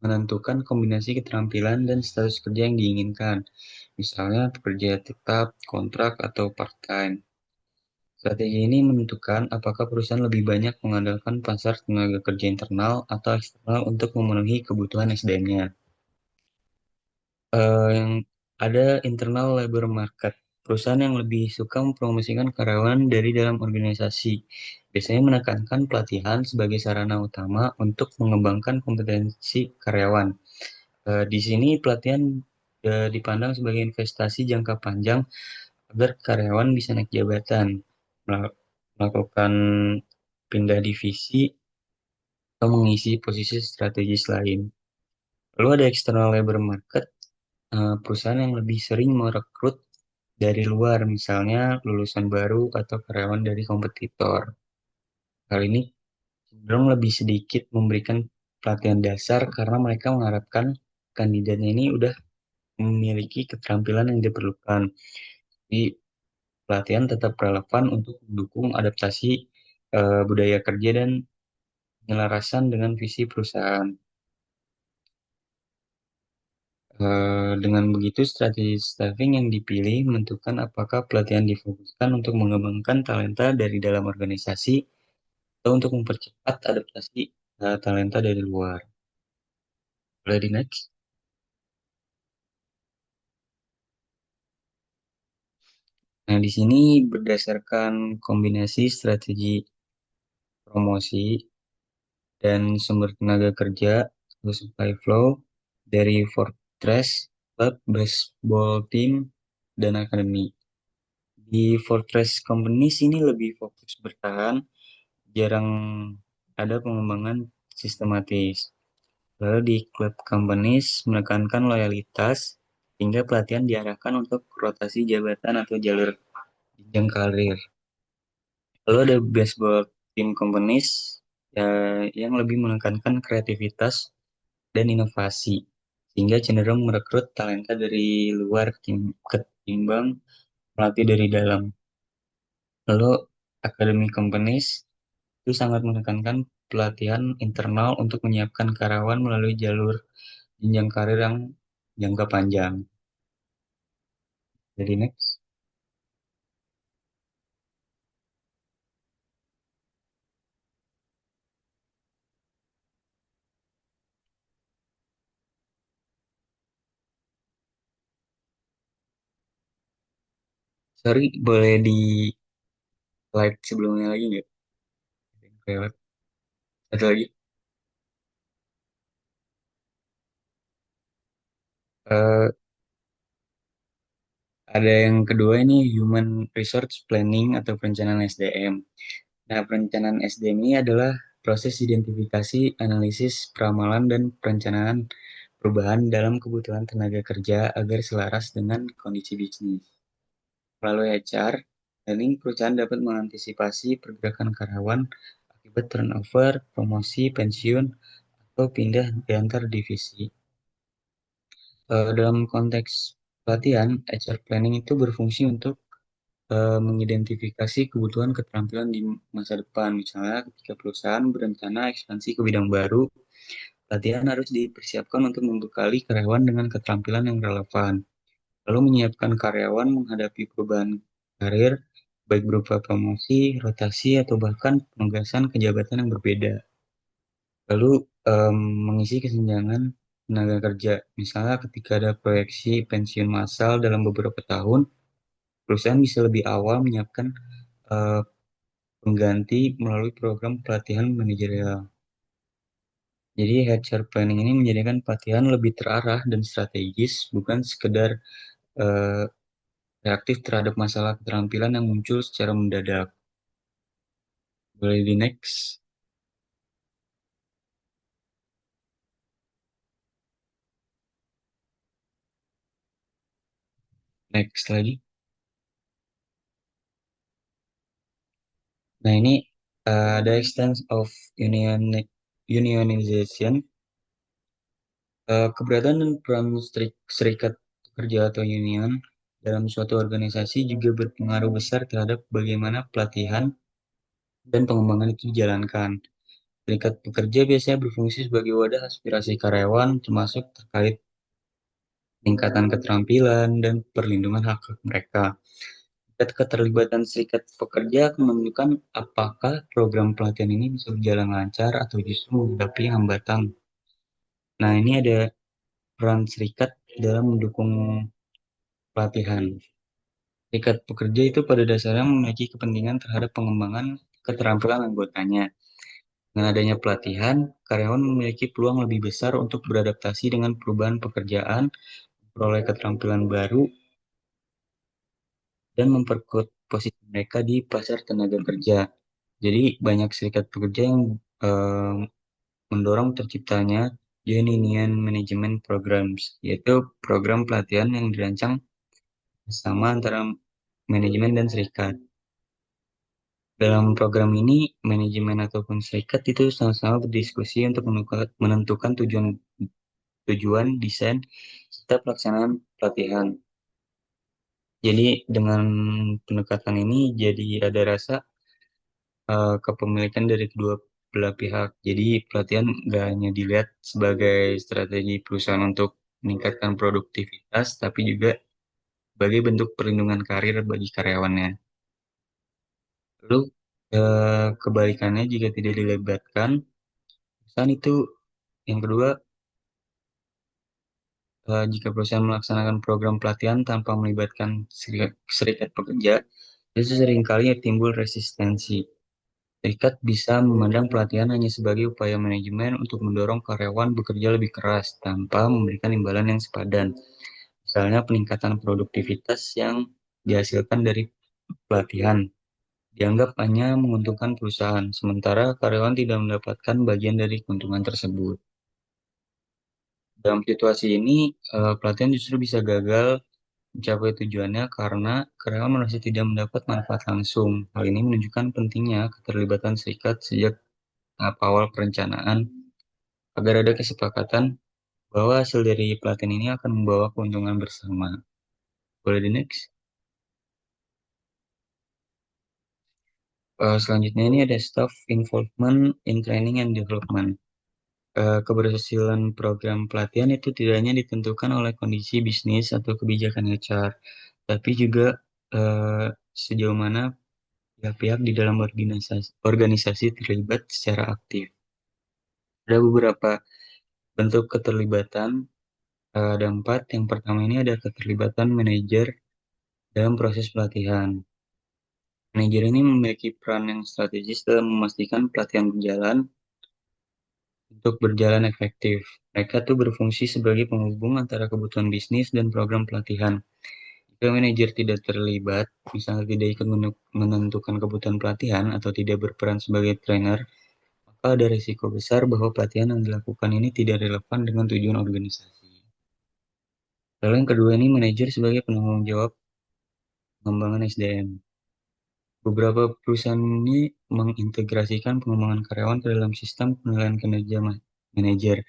menentukan kombinasi keterampilan dan status kerja yang diinginkan. Misalnya pekerja tetap, kontrak, atau part-time. Strategi ini menentukan apakah perusahaan lebih banyak mengandalkan pasar tenaga kerja internal atau eksternal untuk memenuhi kebutuhan SDM-nya. Yang ada internal labor market. Perusahaan yang lebih suka mempromosikan karyawan dari dalam organisasi, biasanya menekankan pelatihan sebagai sarana utama untuk mengembangkan kompetensi karyawan. Di sini pelatihan dipandang sebagai investasi jangka panjang agar karyawan bisa naik jabatan, melakukan pindah divisi, atau mengisi posisi strategis lain. Lalu ada external labor market, perusahaan yang lebih sering merekrut dari luar, misalnya lulusan baru atau karyawan dari kompetitor. Hal ini cenderung lebih sedikit memberikan pelatihan dasar karena mereka mengharapkan kandidatnya ini udah memiliki keterampilan yang diperlukan. Jadi pelatihan tetap relevan untuk mendukung adaptasi budaya kerja dan penyelarasan dengan visi perusahaan. Dengan begitu, strategi staffing yang dipilih menentukan apakah pelatihan difokuskan untuk mengembangkan talenta dari dalam organisasi atau untuk mempercepat adaptasi talenta dari luar. Boleh di next? Nah, di sini berdasarkan kombinasi strategi promosi dan sumber tenaga kerja atau supply flow dari Fortress, Club, Baseball Team, dan Akademi. Di Fortress Companies ini lebih fokus bertahan, jarang ada pengembangan sistematis. Lalu di Club Companies menekankan loyalitas, hingga pelatihan diarahkan untuk rotasi jabatan atau jalur jenjang karir. Lalu ada Baseball Team Companies ya, yang lebih menekankan kreativitas dan inovasi, sehingga cenderung merekrut talenta dari luar ketimbang melatih dari dalam. Lalu Academy Companies itu sangat menekankan pelatihan internal untuk menyiapkan karyawan melalui jalur jenjang karir yang jangka panjang. Jadi next. Sorry, boleh di slide sebelumnya lagi nggak? Lewat. Satu lagi. Eh, ada yang kedua ini Human Resource Planning atau perencanaan SDM. Nah, perencanaan SDM ini adalah proses identifikasi, analisis, peramalan, dan perencanaan perubahan dalam kebutuhan tenaga kerja agar selaras dengan kondisi bisnis. Melalui HR, planning perusahaan dapat mengantisipasi pergerakan karyawan akibat turnover, promosi, pensiun, atau pindah di antar divisi. Dalam konteks pelatihan, HR planning itu berfungsi untuk mengidentifikasi kebutuhan keterampilan di masa depan. Misalnya, ketika perusahaan berencana ekspansi ke bidang baru, pelatihan harus dipersiapkan untuk membekali karyawan dengan keterampilan yang relevan. Lalu menyiapkan karyawan menghadapi perubahan karir, baik berupa promosi, rotasi, atau bahkan penugasan ke jabatan yang berbeda. Lalu mengisi kesenjangan tenaga kerja. Misalnya ketika ada proyeksi pensiun massal dalam beberapa tahun, perusahaan bisa lebih awal menyiapkan eh, pengganti melalui program pelatihan manajerial. Jadi HR planning ini menjadikan pelatihan lebih terarah dan strategis, bukan sekedar eh, reaktif terhadap masalah keterampilan yang muncul secara mendadak. Boleh di next, next lagi. Nah ini ada extent of unionization. Keberadaan dan peran serikat pekerja atau union dalam suatu organisasi juga berpengaruh besar terhadap bagaimana pelatihan dan pengembangan itu dijalankan. Serikat pekerja biasanya berfungsi sebagai wadah aspirasi karyawan, termasuk terkait peningkatan keterampilan dan perlindungan hak-hak mereka. Keterlibatan serikat pekerja akan menentukan apakah program pelatihan ini bisa berjalan lancar atau justru menghadapi hambatan. Nah, ini ada peran serikat dalam mendukung pelatihan. Serikat pekerja itu pada dasarnya memiliki kepentingan terhadap pengembangan keterampilan anggotanya. Dengan adanya pelatihan, karyawan memiliki peluang lebih besar untuk beradaptasi dengan perubahan pekerjaan, memperoleh keterampilan baru, dan memperkuat posisi mereka di pasar tenaga kerja. Jadi banyak serikat pekerja yang eh, mendorong terciptanya Joint Union Management Programs, yaitu program pelatihan yang dirancang bersama antara manajemen dan serikat. Dalam program ini, manajemen ataupun serikat itu sama-sama berdiskusi untuk menentukan tujuan tujuan desain serta pelaksanaan pelatihan. Jadi dengan pendekatan ini jadi ada rasa kepemilikan dari kedua belah pihak. Jadi pelatihan nggak hanya dilihat sebagai strategi perusahaan untuk meningkatkan produktivitas, tapi juga sebagai bentuk perlindungan karir bagi karyawannya. Lalu kebalikannya jika tidak dilibatkan, perusahaan itu yang kedua, jika perusahaan melaksanakan program pelatihan tanpa melibatkan serikat pekerja, itu seringkali timbul resistensi. Serikat bisa memandang pelatihan hanya sebagai upaya manajemen untuk mendorong karyawan bekerja lebih keras tanpa memberikan imbalan yang sepadan. Misalnya peningkatan produktivitas yang dihasilkan dari pelatihan dianggap hanya menguntungkan perusahaan, sementara karyawan tidak mendapatkan bagian dari keuntungan tersebut. Dalam situasi ini, pelatihan justru bisa gagal mencapai tujuannya karena karyawan merasa tidak mendapat manfaat langsung. Hal ini menunjukkan pentingnya keterlibatan serikat sejak tahap awal perencanaan agar ada kesepakatan bahwa hasil dari pelatihan ini akan membawa keuntungan bersama. Boleh di next? Selanjutnya ini ada staff involvement in training and development. Keberhasilan program pelatihan itu tidak hanya ditentukan oleh kondisi bisnis atau kebijakan HR, tapi juga eh, sejauh mana pihak-pihak di dalam organisasi terlibat secara aktif. Ada beberapa bentuk keterlibatan, ada empat. Yang pertama ini ada keterlibatan manajer dalam proses pelatihan. Manajer ini memiliki peran yang strategis dalam memastikan pelatihan untuk berjalan efektif. Mereka tuh berfungsi sebagai penghubung antara kebutuhan bisnis dan program pelatihan. Jika manajer tidak terlibat, misalnya tidak ikut menentukan kebutuhan pelatihan atau tidak berperan sebagai trainer, maka ada risiko besar bahwa pelatihan yang dilakukan ini tidak relevan dengan tujuan organisasi. Lalu yang kedua ini manajer sebagai penanggung jawab pengembangan SDM. Beberapa perusahaan ini mengintegrasikan pengembangan karyawan ke dalam sistem penilaian kinerja manajer.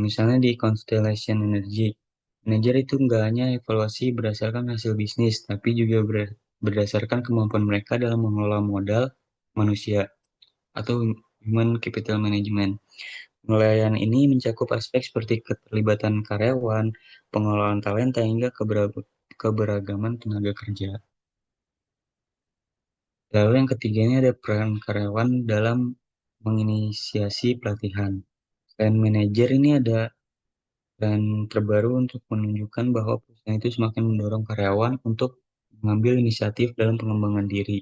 Misalnya di Constellation Energy, manajer itu nggak hanya evaluasi berdasarkan hasil bisnis, tapi juga berdasarkan kemampuan mereka dalam mengelola modal manusia atau human capital management. Penilaian ini mencakup aspek seperti keterlibatan karyawan, pengelolaan talenta, hingga keberagaman tenaga kerja. Lalu yang ketiga ini ada peran karyawan dalam menginisiasi pelatihan. Selain manajer ini ada dan terbaru untuk menunjukkan bahwa perusahaan itu semakin mendorong karyawan untuk mengambil inisiatif dalam pengembangan diri.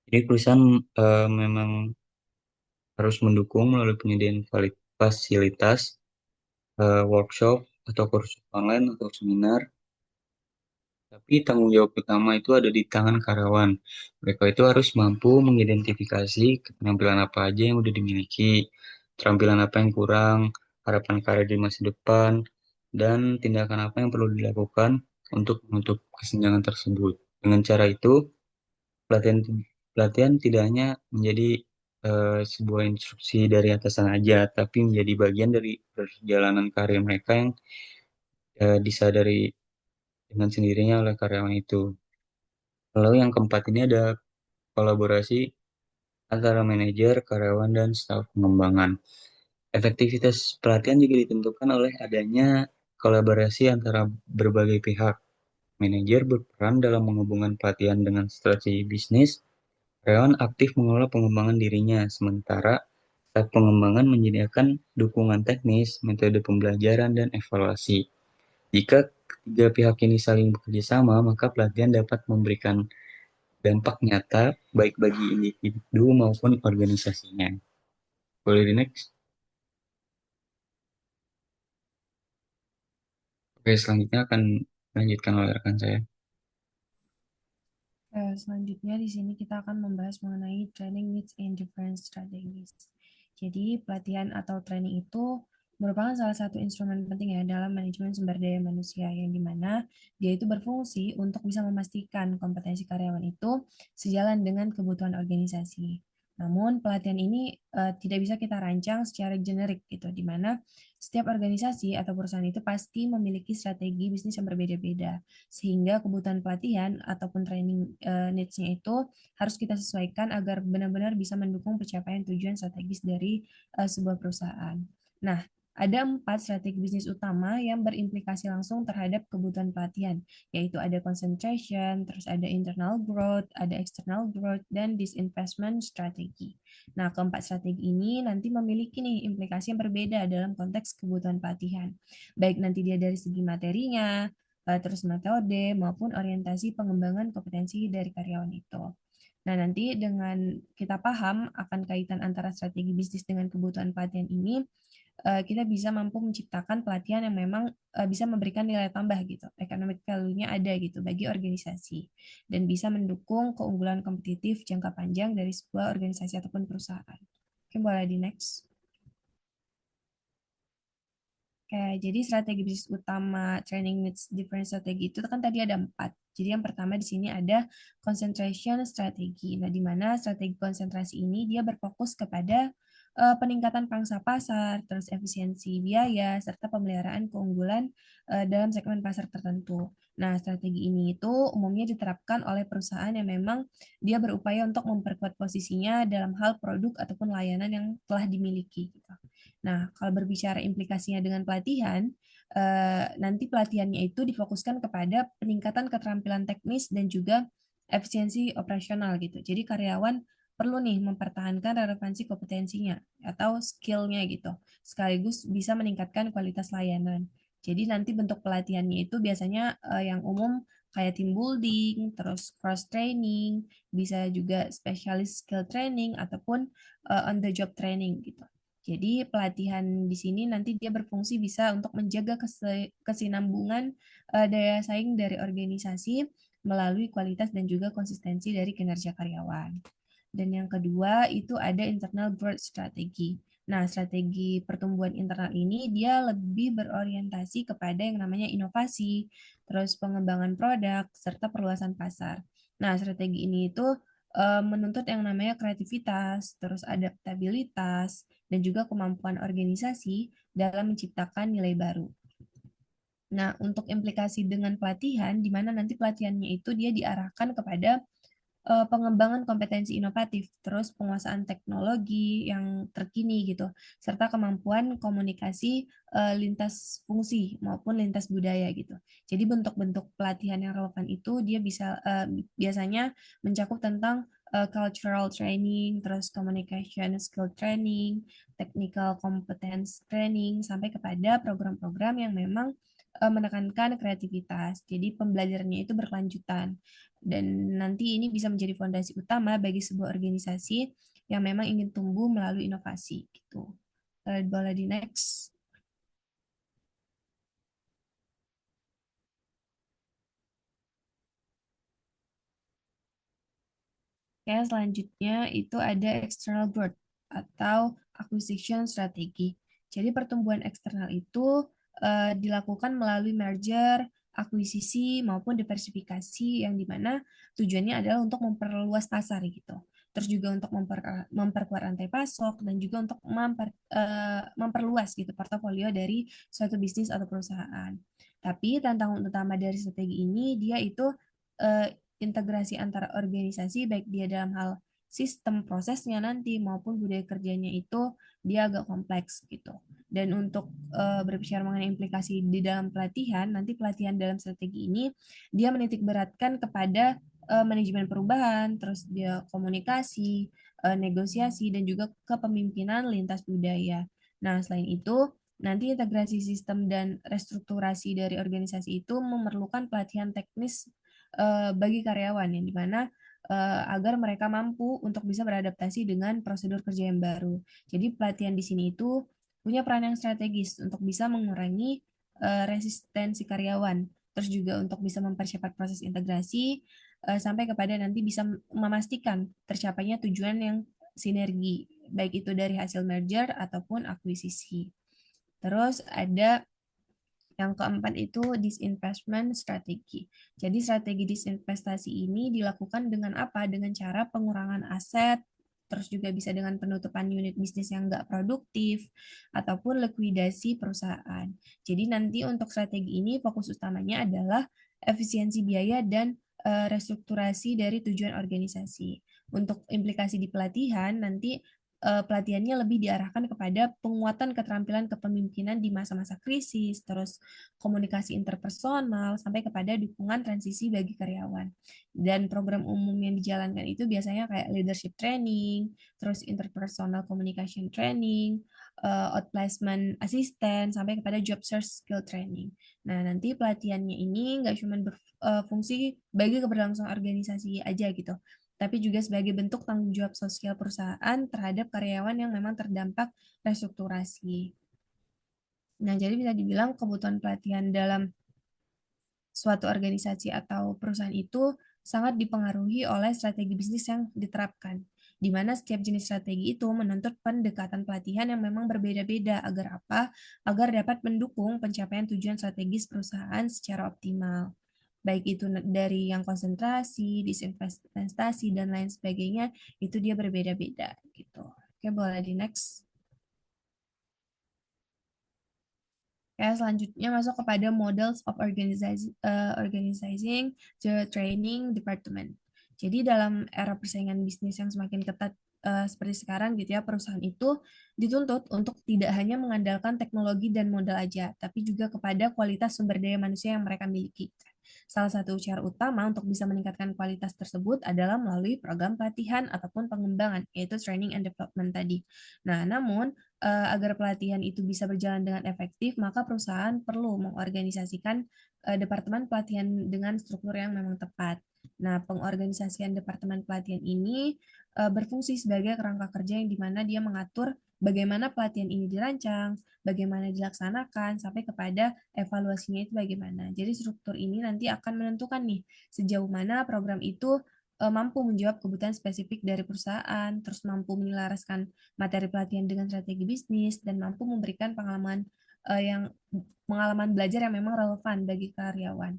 Jadi perusahaan memang harus mendukung melalui penyediaan fasilitas, workshop, atau kursus online atau seminar. Tapi tanggung jawab utama itu ada di tangan karyawan. Mereka itu harus mampu mengidentifikasi keterampilan apa aja yang udah dimiliki, keterampilan apa yang kurang, harapan karir di masa depan, dan tindakan apa yang perlu dilakukan untuk menutup kesenjangan tersebut. Dengan cara itu, pelatihan pelatihan tidak hanya menjadi sebuah instruksi dari atasan aja, tapi menjadi bagian dari perjalanan karir mereka yang disadari dengan sendirinya oleh karyawan itu. Lalu yang keempat ini ada kolaborasi antara manajer, karyawan, dan staf pengembangan. Efektivitas pelatihan juga ditentukan oleh adanya kolaborasi antara berbagai pihak. Manajer berperan dalam menghubungkan pelatihan dengan strategi bisnis, karyawan aktif mengelola pengembangan dirinya, sementara staf pengembangan menyediakan dukungan teknis, metode pembelajaran, dan evaluasi. Jika ketiga pihak ini saling bekerja sama, maka pelatihan dapat memberikan dampak nyata baik bagi individu maupun organisasinya. Boleh di next? Oke, selanjutnya akan dilanjutkan oleh rekan saya. Selanjutnya di sini kita akan membahas mengenai training needs and different strategies. Jadi pelatihan atau training itu merupakan salah satu instrumen penting ya dalam manajemen sumber daya manusia yang dimana dia itu berfungsi untuk bisa memastikan kompetensi karyawan itu sejalan dengan kebutuhan organisasi. Namun pelatihan ini tidak bisa kita rancang secara generik gitu, di mana setiap organisasi atau perusahaan itu pasti memiliki strategi bisnis yang berbeda-beda, sehingga kebutuhan pelatihan ataupun training needs-nya itu harus kita sesuaikan agar benar-benar bisa mendukung pencapaian tujuan strategis dari sebuah perusahaan. Nah, ada 4 strategi bisnis utama yang berimplikasi langsung terhadap kebutuhan pelatihan, yaitu ada concentration, terus ada internal growth, ada external growth, dan disinvestment strategy. Nah, keempat strategi ini nanti memiliki nih implikasi yang berbeda dalam konteks kebutuhan pelatihan. Baik nanti dia dari segi materinya, terus metode, maupun orientasi pengembangan kompetensi dari karyawan itu. Nah, nanti dengan kita paham akan kaitan antara strategi bisnis dengan kebutuhan pelatihan ini, kita bisa mampu menciptakan pelatihan yang memang bisa memberikan nilai tambah gitu, economic value-nya ada gitu bagi organisasi, dan bisa mendukung keunggulan kompetitif jangka panjang dari sebuah organisasi ataupun perusahaan. Oke, boleh di next. Oke, jadi strategi bisnis utama training needs different strategi itu kan tadi ada 4. Jadi yang pertama di sini ada concentration strategi. Nah, di mana strategi konsentrasi ini dia berfokus kepada peningkatan pangsa pasar, terus efisiensi biaya, serta pemeliharaan keunggulan dalam segmen pasar tertentu. Nah, strategi ini itu umumnya diterapkan oleh perusahaan yang memang dia berupaya untuk memperkuat posisinya dalam hal produk ataupun layanan yang telah dimiliki. Gitu. Nah, kalau berbicara implikasinya dengan pelatihan, nanti pelatihannya itu difokuskan kepada peningkatan keterampilan teknis dan juga efisiensi operasional gitu. Jadi karyawan perlu nih mempertahankan relevansi kompetensinya atau skill-nya gitu, sekaligus bisa meningkatkan kualitas layanan. Jadi nanti bentuk pelatihannya itu biasanya yang umum kayak team building, terus cross training, bisa juga specialist skill training ataupun on the job training gitu. Jadi pelatihan di sini nanti dia berfungsi bisa untuk menjaga kesinambungan daya saing dari organisasi melalui kualitas dan juga konsistensi dari kinerja karyawan. Dan yang kedua itu ada internal growth strategy. Nah, strategi pertumbuhan internal ini dia lebih berorientasi kepada yang namanya inovasi, terus pengembangan produk, serta perluasan pasar. Nah, strategi ini itu menuntut yang namanya kreativitas, terus adaptabilitas, dan juga kemampuan organisasi dalam menciptakan nilai baru. Nah, untuk implikasi dengan pelatihan, di mana nanti pelatihannya itu dia diarahkan kepada pengembangan kompetensi inovatif, terus penguasaan teknologi yang terkini gitu, serta kemampuan komunikasi lintas fungsi maupun lintas budaya gitu. Jadi bentuk-bentuk pelatihan yang relevan itu dia bisa biasanya mencakup tentang cultural training, terus communication skill training, technical competence training, sampai kepada program-program yang memang menekankan kreativitas. Jadi pembelajarannya itu berkelanjutan. Dan nanti ini bisa menjadi fondasi utama bagi sebuah organisasi yang memang ingin tumbuh melalui inovasi gitu. Boleh di next. Oke, selanjutnya itu ada external growth atau acquisition strategy. Jadi pertumbuhan eksternal itu dilakukan melalui merger, akuisisi maupun diversifikasi yang dimana tujuannya adalah untuk memperluas pasar gitu. Terus juga untuk memperkuat rantai pasok dan juga untuk memperluas gitu portofolio dari suatu bisnis atau perusahaan. Tapi tantangan utama dari strategi ini dia itu eh, integrasi antara organisasi baik dia dalam hal sistem prosesnya nanti maupun budaya kerjanya itu dia agak kompleks gitu. Dan untuk berbicara mengenai implikasi di dalam pelatihan, nanti pelatihan dalam strategi ini dia menitik beratkan kepada manajemen perubahan, terus dia komunikasi, negosiasi dan juga kepemimpinan lintas budaya. Nah, selain itu nanti integrasi sistem dan restrukturasi dari organisasi itu memerlukan pelatihan teknis bagi karyawan yang dimana agar mereka mampu untuk bisa beradaptasi dengan prosedur kerja yang baru. Jadi pelatihan di sini itu punya peran yang strategis untuk bisa mengurangi resistensi karyawan, terus juga untuk bisa mempercepat proses integrasi sampai kepada nanti bisa memastikan tercapainya tujuan yang sinergi, baik itu dari hasil merger ataupun akuisisi. Terus ada yang keempat itu disinvestment strategy. Jadi strategi disinvestasi ini dilakukan dengan apa? Dengan cara pengurangan aset, terus juga bisa dengan penutupan unit bisnis yang nggak produktif, ataupun likuidasi perusahaan. Jadi nanti untuk strategi ini fokus utamanya adalah efisiensi biaya dan restrukturasi dari tujuan organisasi. Untuk implikasi di pelatihan, nanti pelatihannya lebih diarahkan kepada penguatan keterampilan kepemimpinan di masa-masa krisis, terus komunikasi interpersonal, sampai kepada dukungan transisi bagi karyawan. Dan program umum yang dijalankan itu biasanya kayak leadership training, terus interpersonal communication training, outplacement assistant, sampai kepada job search skill training. Nah, nanti pelatihannya ini nggak cuma berfungsi bagi keberlangsungan organisasi aja gitu, tapi juga sebagai bentuk tanggung jawab sosial perusahaan terhadap karyawan yang memang terdampak restrukturasi. Nah, jadi bisa dibilang kebutuhan pelatihan dalam suatu organisasi atau perusahaan itu sangat dipengaruhi oleh strategi bisnis yang diterapkan, di mana setiap jenis strategi itu menuntut pendekatan pelatihan yang memang berbeda-beda agar apa? Agar dapat mendukung pencapaian tujuan strategis perusahaan secara optimal. Baik itu dari yang konsentrasi, disinvestasi, dan lain sebagainya, itu dia berbeda-beda gitu. Oke, boleh di next. Ya, selanjutnya masuk kepada models of organizing the training department. Jadi dalam era persaingan bisnis yang semakin ketat seperti sekarang gitu ya, perusahaan itu dituntut untuk tidak hanya mengandalkan teknologi dan modal aja, tapi juga kepada kualitas sumber daya manusia yang mereka miliki. Salah satu cara utama untuk bisa meningkatkan kualitas tersebut adalah melalui program pelatihan ataupun pengembangan, yaitu training and development tadi. Nah, namun agar pelatihan itu bisa berjalan dengan efektif, maka perusahaan perlu mengorganisasikan departemen pelatihan dengan struktur yang memang tepat. Nah, pengorganisasian departemen pelatihan ini berfungsi sebagai kerangka kerja yang dimana dia mengatur bagaimana pelatihan ini dirancang, bagaimana dilaksanakan, sampai kepada evaluasinya itu bagaimana. Jadi struktur ini nanti akan menentukan nih sejauh mana program itu mampu menjawab kebutuhan spesifik dari perusahaan, terus mampu menyelaraskan materi pelatihan dengan strategi bisnis, dan mampu memberikan pengalaman belajar yang memang relevan bagi karyawan.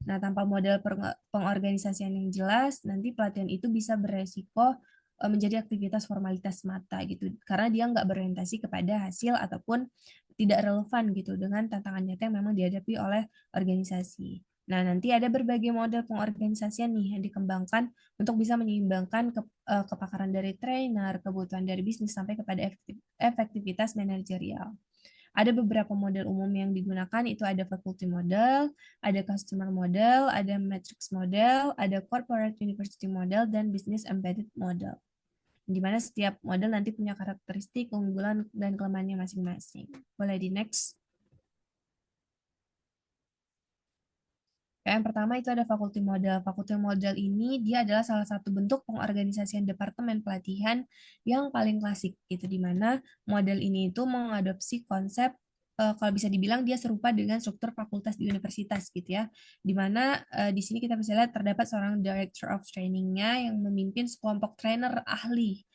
Nah, tanpa model pengorganisasian yang jelas, nanti pelatihan itu bisa beresiko menjadi aktivitas formalitas semata gitu, karena dia nggak berorientasi kepada hasil ataupun tidak relevan gitu dengan tantangan nyata yang memang dihadapi oleh organisasi. Nah, nanti ada berbagai model pengorganisasian nih yang dikembangkan untuk bisa menyeimbangkan kepakaran dari trainer, kebutuhan dari bisnis, sampai kepada efektivitas manajerial. Ada beberapa model umum yang digunakan, itu ada faculty model, ada customer model, ada matrix model, ada corporate university model, dan business embedded model. Di mana setiap model nanti punya karakteristik, keunggulan, dan kelemahannya masing-masing. Boleh di next. Yang pertama itu ada faculty model. Faculty model ini dia adalah salah satu bentuk pengorganisasian departemen pelatihan yang paling klasik gitu, di mana model ini itu mengadopsi konsep kalau bisa dibilang dia serupa dengan struktur fakultas di universitas gitu ya. Di mana di sini kita bisa lihat terdapat seorang director of training-nya yang memimpin sekelompok trainer ahli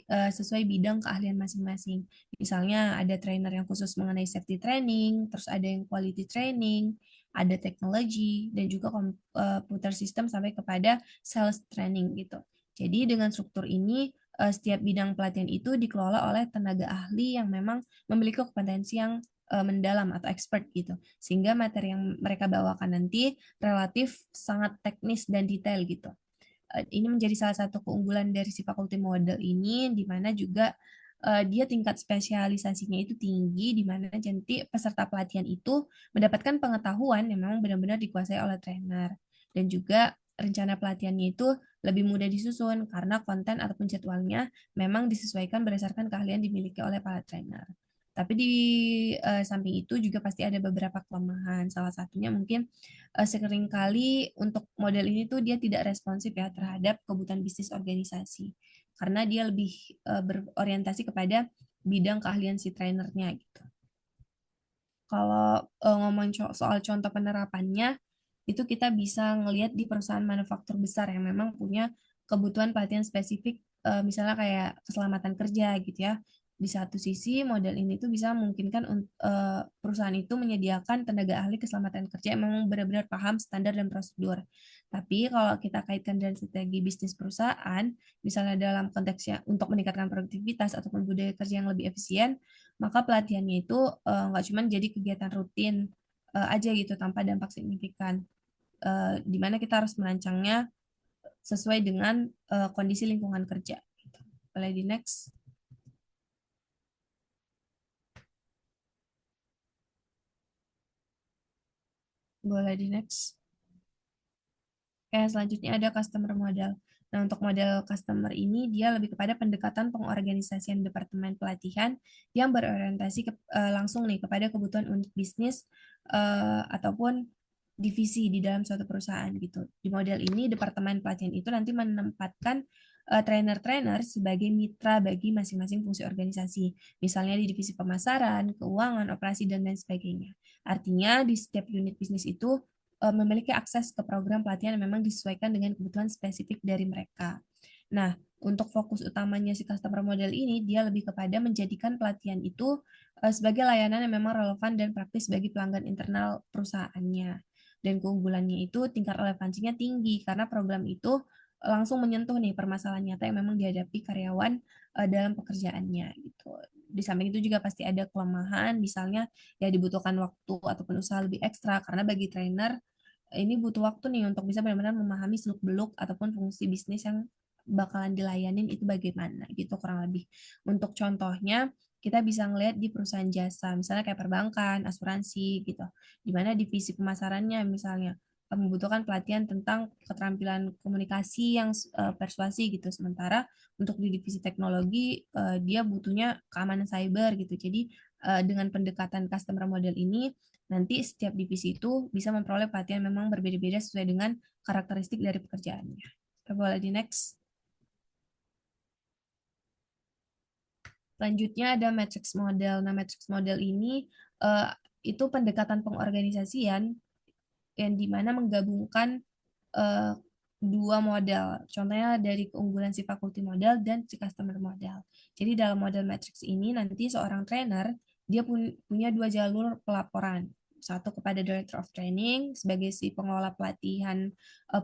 sesuai bidang keahlian masing-masing. Misalnya ada trainer yang khusus mengenai safety training, terus ada yang quality training, ada teknologi, dan juga komputer sistem sampai kepada sales training gitu. Jadi dengan struktur ini setiap bidang pelatihan itu dikelola oleh tenaga ahli yang memang memiliki kompetensi yang mendalam atau expert gitu. Sehingga materi yang mereka bawakan nanti relatif sangat teknis dan detail gitu. Ini menjadi salah satu keunggulan dari si faculty model ini, di mana juga dia tingkat spesialisasinya itu tinggi, di mana nanti peserta pelatihan itu mendapatkan pengetahuan yang memang benar-benar dikuasai oleh trainer. Dan juga rencana pelatihannya itu lebih mudah disusun karena konten ataupun jadwalnya memang disesuaikan berdasarkan keahlian dimiliki oleh para trainer. Tapi di samping itu juga pasti ada beberapa kelemahan. Salah satunya mungkin seringkali untuk model ini tuh dia tidak responsif ya terhadap kebutuhan bisnis organisasi. Karena dia lebih berorientasi kepada bidang keahlian si trainernya gitu. Kalau ngomong soal contoh penerapannya, itu kita bisa ngelihat di perusahaan manufaktur besar yang memang punya kebutuhan pelatihan spesifik, misalnya kayak keselamatan kerja gitu ya. Di satu sisi, model ini tuh bisa memungkinkan perusahaan itu menyediakan tenaga ahli keselamatan kerja yang memang benar-benar paham standar dan prosedur. Tapi kalau kita kaitkan dengan strategi bisnis perusahaan, misalnya dalam konteksnya untuk meningkatkan produktivitas ataupun budaya kerja yang lebih efisien, maka pelatihannya itu nggak cuma jadi kegiatan rutin aja gitu tanpa dampak signifikan. Di mana kita harus merancangnya sesuai dengan kondisi lingkungan kerja. Gitu. Boleh di next. Boleh di next. Oke, selanjutnya ada customer model. Nah, untuk model customer ini, dia lebih kepada pendekatan pengorganisasian departemen pelatihan yang berorientasi langsung nih kepada kebutuhan unit bisnis ataupun divisi di dalam suatu perusahaan gitu. Di model ini, departemen pelatihan itu nanti menempatkan trainer-trainer sebagai mitra bagi masing-masing fungsi organisasi. Misalnya di divisi pemasaran, keuangan, operasi, dan lain sebagainya. Artinya, di setiap unit bisnis itu memiliki akses ke program pelatihan yang memang disesuaikan dengan kebutuhan spesifik dari mereka. Nah, untuk fokus utamanya si customer model ini, dia lebih kepada menjadikan pelatihan itu sebagai layanan yang memang relevan dan praktis bagi pelanggan internal perusahaannya. Dan keunggulannya itu tingkat relevansinya tinggi, karena program itu langsung menyentuh nih permasalahan nyata yang memang dihadapi karyawan dalam pekerjaannya gitu. Di samping itu juga pasti ada kelemahan, misalnya ya dibutuhkan waktu ataupun usaha lebih ekstra karena bagi trainer ini butuh waktu nih untuk bisa benar-benar memahami seluk-beluk ataupun fungsi bisnis yang bakalan dilayanin itu bagaimana gitu kurang lebih. Untuk contohnya kita bisa ngelihat di perusahaan jasa, misalnya kayak perbankan, asuransi gitu. Di mana divisi pemasarannya misalnya membutuhkan pelatihan tentang keterampilan komunikasi yang persuasi gitu. Sementara untuk di divisi teknologi dia butuhnya keamanan cyber gitu. Jadi dengan pendekatan customer model ini nanti setiap divisi itu bisa memperoleh pelatihan memang berbeda-beda sesuai dengan karakteristik dari pekerjaannya. Boleh di next. Selanjutnya ada matrix model. Nah, matrix model ini itu pendekatan pengorganisasian yang dimana menggabungkan eh, dua model. Contohnya dari keunggulan si faculty model dan si customer model. Jadi dalam model matrix ini nanti seorang trainer dia punya dua jalur pelaporan. Satu kepada Director of Training sebagai si pengelola pelatihan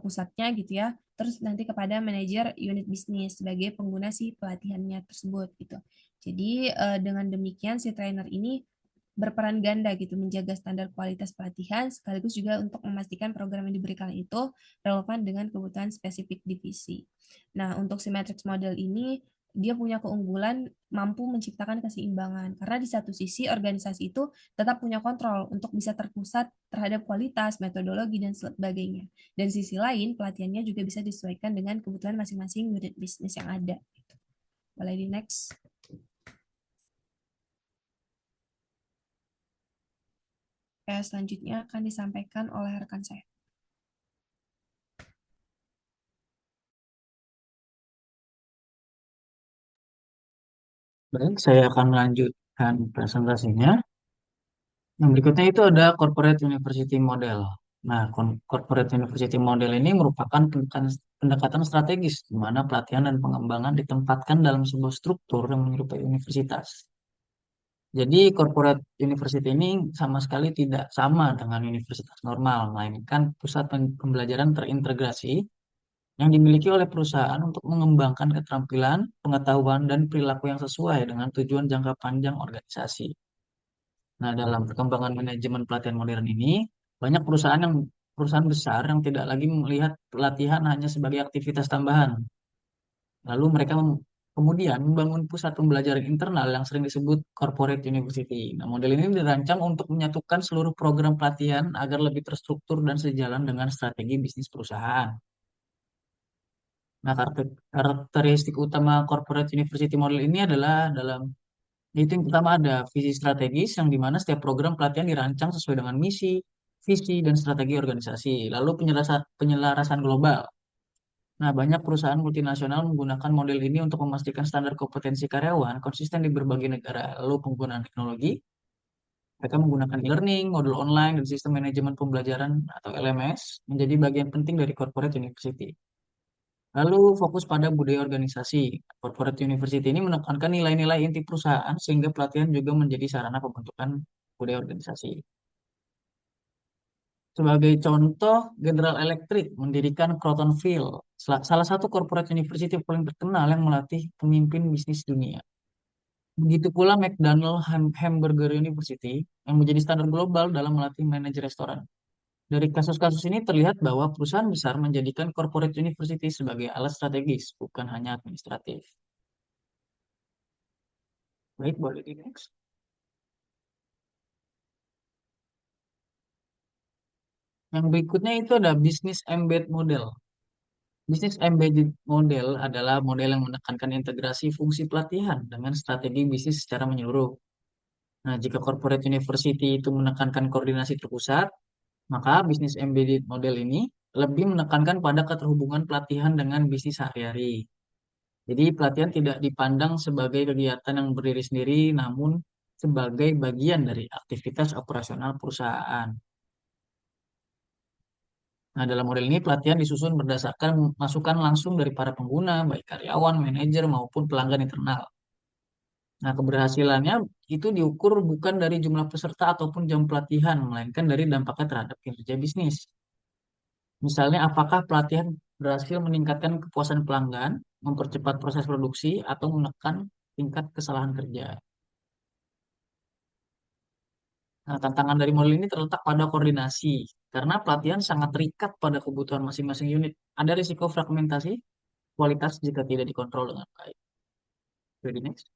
pusatnya gitu ya. Terus nanti kepada manajer unit bisnis sebagai pengguna si pelatihannya tersebut gitu. Jadi dengan demikian si trainer ini berperan ganda gitu menjaga standar kualitas pelatihan sekaligus juga untuk memastikan program yang diberikan itu relevan dengan kebutuhan spesifik divisi. Nah, untuk si matrix model ini dia punya keunggulan mampu menciptakan keseimbangan karena di satu sisi organisasi itu tetap punya kontrol untuk bisa terpusat terhadap kualitas, metodologi dan sebagainya. Dan sisi lain pelatihannya juga bisa disesuaikan dengan kebutuhan masing-masing unit bisnis yang ada. Boleh di next. Selanjutnya akan disampaikan oleh rekan saya. Baik, saya akan melanjutkan presentasinya. Yang berikutnya itu ada Corporate University Model. Nah, Corporate University Model ini merupakan pendekatan strategis di mana pelatihan dan pengembangan ditempatkan dalam sebuah struktur yang menyerupai universitas. Jadi, Corporate University ini sama sekali tidak sama dengan universitas normal, melainkan pusat pembelajaran terintegrasi yang dimiliki oleh perusahaan untuk mengembangkan keterampilan, pengetahuan, dan perilaku yang sesuai dengan tujuan jangka panjang organisasi. Nah, dalam perkembangan manajemen pelatihan modern ini, banyak perusahaan besar yang tidak lagi melihat pelatihan hanya sebagai aktivitas tambahan. Lalu mereka kemudian membangun pusat pembelajaran internal yang sering disebut corporate university. Nah, model ini dirancang untuk menyatukan seluruh program pelatihan agar lebih terstruktur dan sejalan dengan strategi bisnis perusahaan. Nah, karakteristik utama corporate university model ini adalah itu yang pertama ada visi strategis yang dimana setiap program pelatihan dirancang sesuai dengan misi, visi, dan strategi organisasi. Lalu penyelarasan global. Nah, banyak perusahaan multinasional menggunakan model ini untuk memastikan standar kompetensi karyawan konsisten di berbagai negara. Lalu penggunaan teknologi, mereka menggunakan e-learning, modul online, dan sistem manajemen pembelajaran atau LMS menjadi bagian penting dari corporate university. Lalu fokus pada budaya organisasi. Corporate University ini menekankan nilai-nilai inti perusahaan sehingga pelatihan juga menjadi sarana pembentukan budaya organisasi. Sebagai contoh, General Electric mendirikan Crotonville, salah satu corporate university paling terkenal yang melatih pemimpin bisnis dunia. Begitu pula McDonald Hamburger University yang menjadi standar global dalam melatih manajer restoran. Dari kasus-kasus ini terlihat bahwa perusahaan besar menjadikan corporate university sebagai alat strategis, bukan hanya administratif. Baik, boleh di next. Yang berikutnya itu ada business embed model. Business embedded model adalah model yang menekankan integrasi fungsi pelatihan dengan strategi bisnis secara menyeluruh. Nah, jika corporate university itu menekankan koordinasi terpusat, maka business embedded model ini lebih menekankan pada keterhubungan pelatihan dengan bisnis sehari-hari. Jadi pelatihan tidak dipandang sebagai kegiatan yang berdiri sendiri, namun sebagai bagian dari aktivitas operasional perusahaan. Nah, dalam model ini pelatihan disusun berdasarkan masukan langsung dari para pengguna, baik karyawan, manajer, maupun pelanggan internal. Nah, keberhasilannya itu diukur bukan dari jumlah peserta ataupun jam pelatihan, melainkan dari dampaknya terhadap kinerja bisnis. Misalnya, apakah pelatihan berhasil meningkatkan kepuasan pelanggan, mempercepat proses produksi, atau menekan tingkat kesalahan kerja. Nah, tantangan dari model ini terletak pada koordinasi, karena pelatihan sangat terikat pada kebutuhan masing-masing unit. Ada risiko fragmentasi kualitas jika tidak dikontrol dengan baik. Jadi next.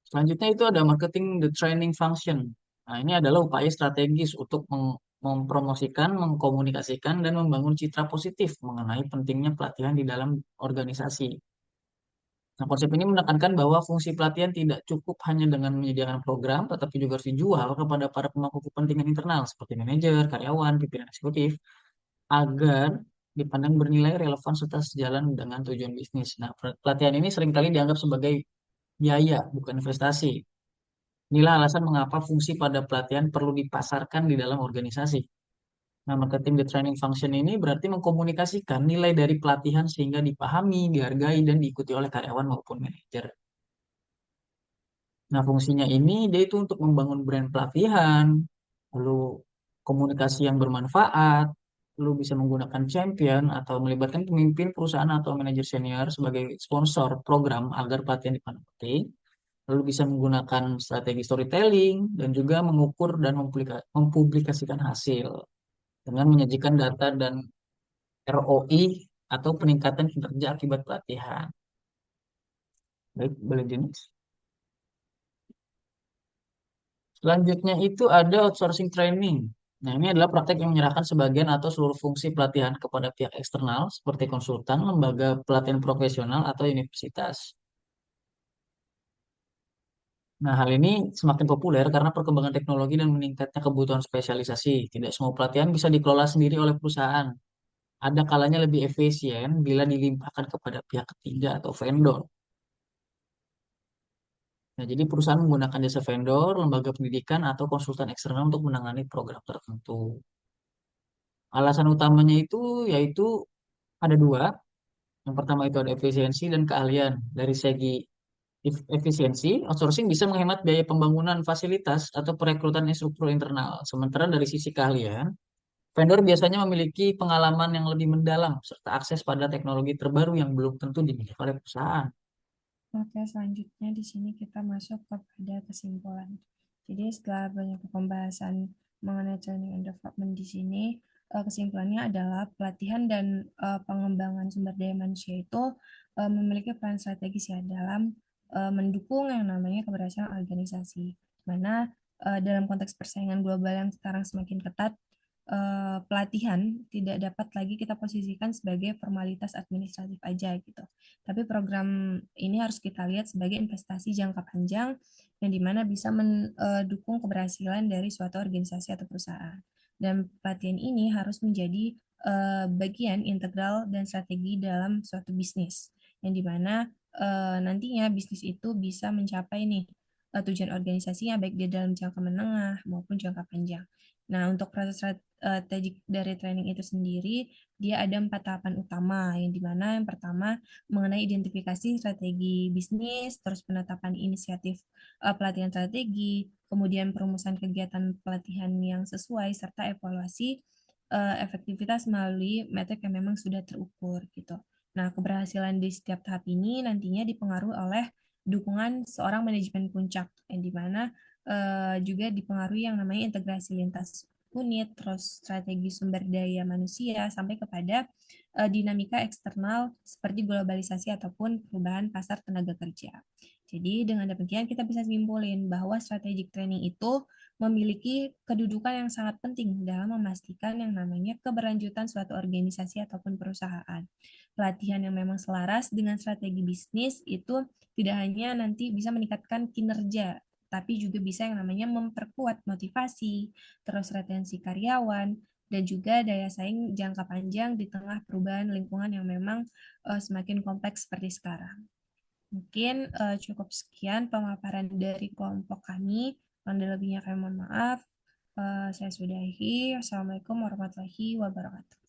Selanjutnya itu ada marketing the training function. Nah, ini adalah upaya strategis untuk mempromosikan, mengkomunikasikan, dan membangun citra positif mengenai pentingnya pelatihan di dalam organisasi. Nah, konsep ini menekankan bahwa fungsi pelatihan tidak cukup hanya dengan menyediakan program, tetapi juga harus dijual kepada para pemangku kepentingan internal seperti manajer, karyawan, pimpinan eksekutif, agar dipandang bernilai relevan serta sejalan dengan tujuan bisnis. Nah, pelatihan ini seringkali dianggap sebagai biaya, bukan investasi. Inilah alasan mengapa fungsi pada pelatihan perlu dipasarkan di dalam organisasi. Nah, marketing the training function ini berarti mengkomunikasikan nilai dari pelatihan sehingga dipahami, dihargai, dan diikuti oleh karyawan maupun manajer. Nah, fungsinya ini dia itu untuk membangun brand pelatihan, lalu komunikasi yang bermanfaat, lalu bisa menggunakan champion atau melibatkan pemimpin perusahaan atau manajer senior sebagai sponsor program agar pelatihan dipandang penting, lalu bisa menggunakan strategi storytelling dan juga mengukur dan mempublikasikan hasil dengan menyajikan data dan ROI atau peningkatan kinerja akibat pelatihan. Baik, boleh jenis. Selanjutnya itu ada outsourcing training. Nah, ini adalah praktek yang menyerahkan sebagian atau seluruh fungsi pelatihan kepada pihak eksternal seperti konsultan, lembaga pelatihan profesional, atau universitas. Nah, hal ini semakin populer karena perkembangan teknologi dan meningkatnya kebutuhan spesialisasi. Tidak semua pelatihan bisa dikelola sendiri oleh perusahaan. Ada kalanya lebih efisien bila dilimpahkan kepada pihak ketiga atau vendor. Nah, jadi perusahaan menggunakan jasa vendor, lembaga pendidikan, atau konsultan eksternal untuk menangani program tertentu. Alasan utamanya itu yaitu ada dua. Yang pertama itu ada efisiensi dan keahlian. Dari segi efisiensi, outsourcing bisa menghemat biaya pembangunan fasilitas atau perekrutan instruktur internal. Sementara dari sisi keahlian, vendor biasanya memiliki pengalaman yang lebih mendalam serta akses pada teknologi terbaru yang belum tentu dimiliki oleh perusahaan. Oke, selanjutnya di sini kita masuk kepada kesimpulan. Jadi setelah banyak pembahasan mengenai training and development di sini, kesimpulannya adalah pelatihan dan pengembangan sumber daya manusia itu memiliki peran strategis ya dalam mendukung yang namanya keberhasilan organisasi. Mana dalam konteks persaingan global yang sekarang semakin ketat, pelatihan tidak dapat lagi kita posisikan sebagai formalitas administratif aja gitu. Tapi program ini harus kita lihat sebagai investasi jangka panjang yang dimana bisa mendukung keberhasilan dari suatu organisasi atau perusahaan. Dan pelatihan ini harus menjadi bagian integral dan strategi dalam suatu bisnis, yang dimana nantinya bisnis itu bisa mencapai nih tujuan organisasinya baik di dalam jangka menengah maupun jangka panjang. Nah, untuk proses strategi dari training itu sendiri, dia ada 4 tahapan utama, yang dimana yang pertama mengenai identifikasi strategi bisnis, terus penetapan inisiatif pelatihan strategi, kemudian perumusan kegiatan pelatihan yang sesuai, serta evaluasi efektivitas melalui metrik yang memang sudah terukur gitu. Nah, keberhasilan di setiap tahap ini nantinya dipengaruhi oleh dukungan seorang manajemen puncak, yang dimana juga dipengaruhi yang namanya integrasi lintas unit, terus strategi sumber daya manusia, sampai kepada dinamika eksternal seperti globalisasi ataupun perubahan pasar tenaga kerja. Jadi dengan demikian kita bisa simpulin bahwa strategic training itu memiliki kedudukan yang sangat penting dalam memastikan yang namanya keberlanjutan suatu organisasi ataupun perusahaan. Pelatihan yang memang selaras dengan strategi bisnis itu tidak hanya nanti bisa meningkatkan kinerja, tapi juga bisa yang namanya memperkuat motivasi, terus retensi karyawan, dan juga daya saing jangka panjang di tengah perubahan lingkungan yang memang semakin kompleks seperti sekarang. Mungkin cukup sekian pemaparan dari kelompok kami. Kurang lebihnya kami mohon maaf. Saya sudahi. Wassalamualaikum warahmatullahi wabarakatuh.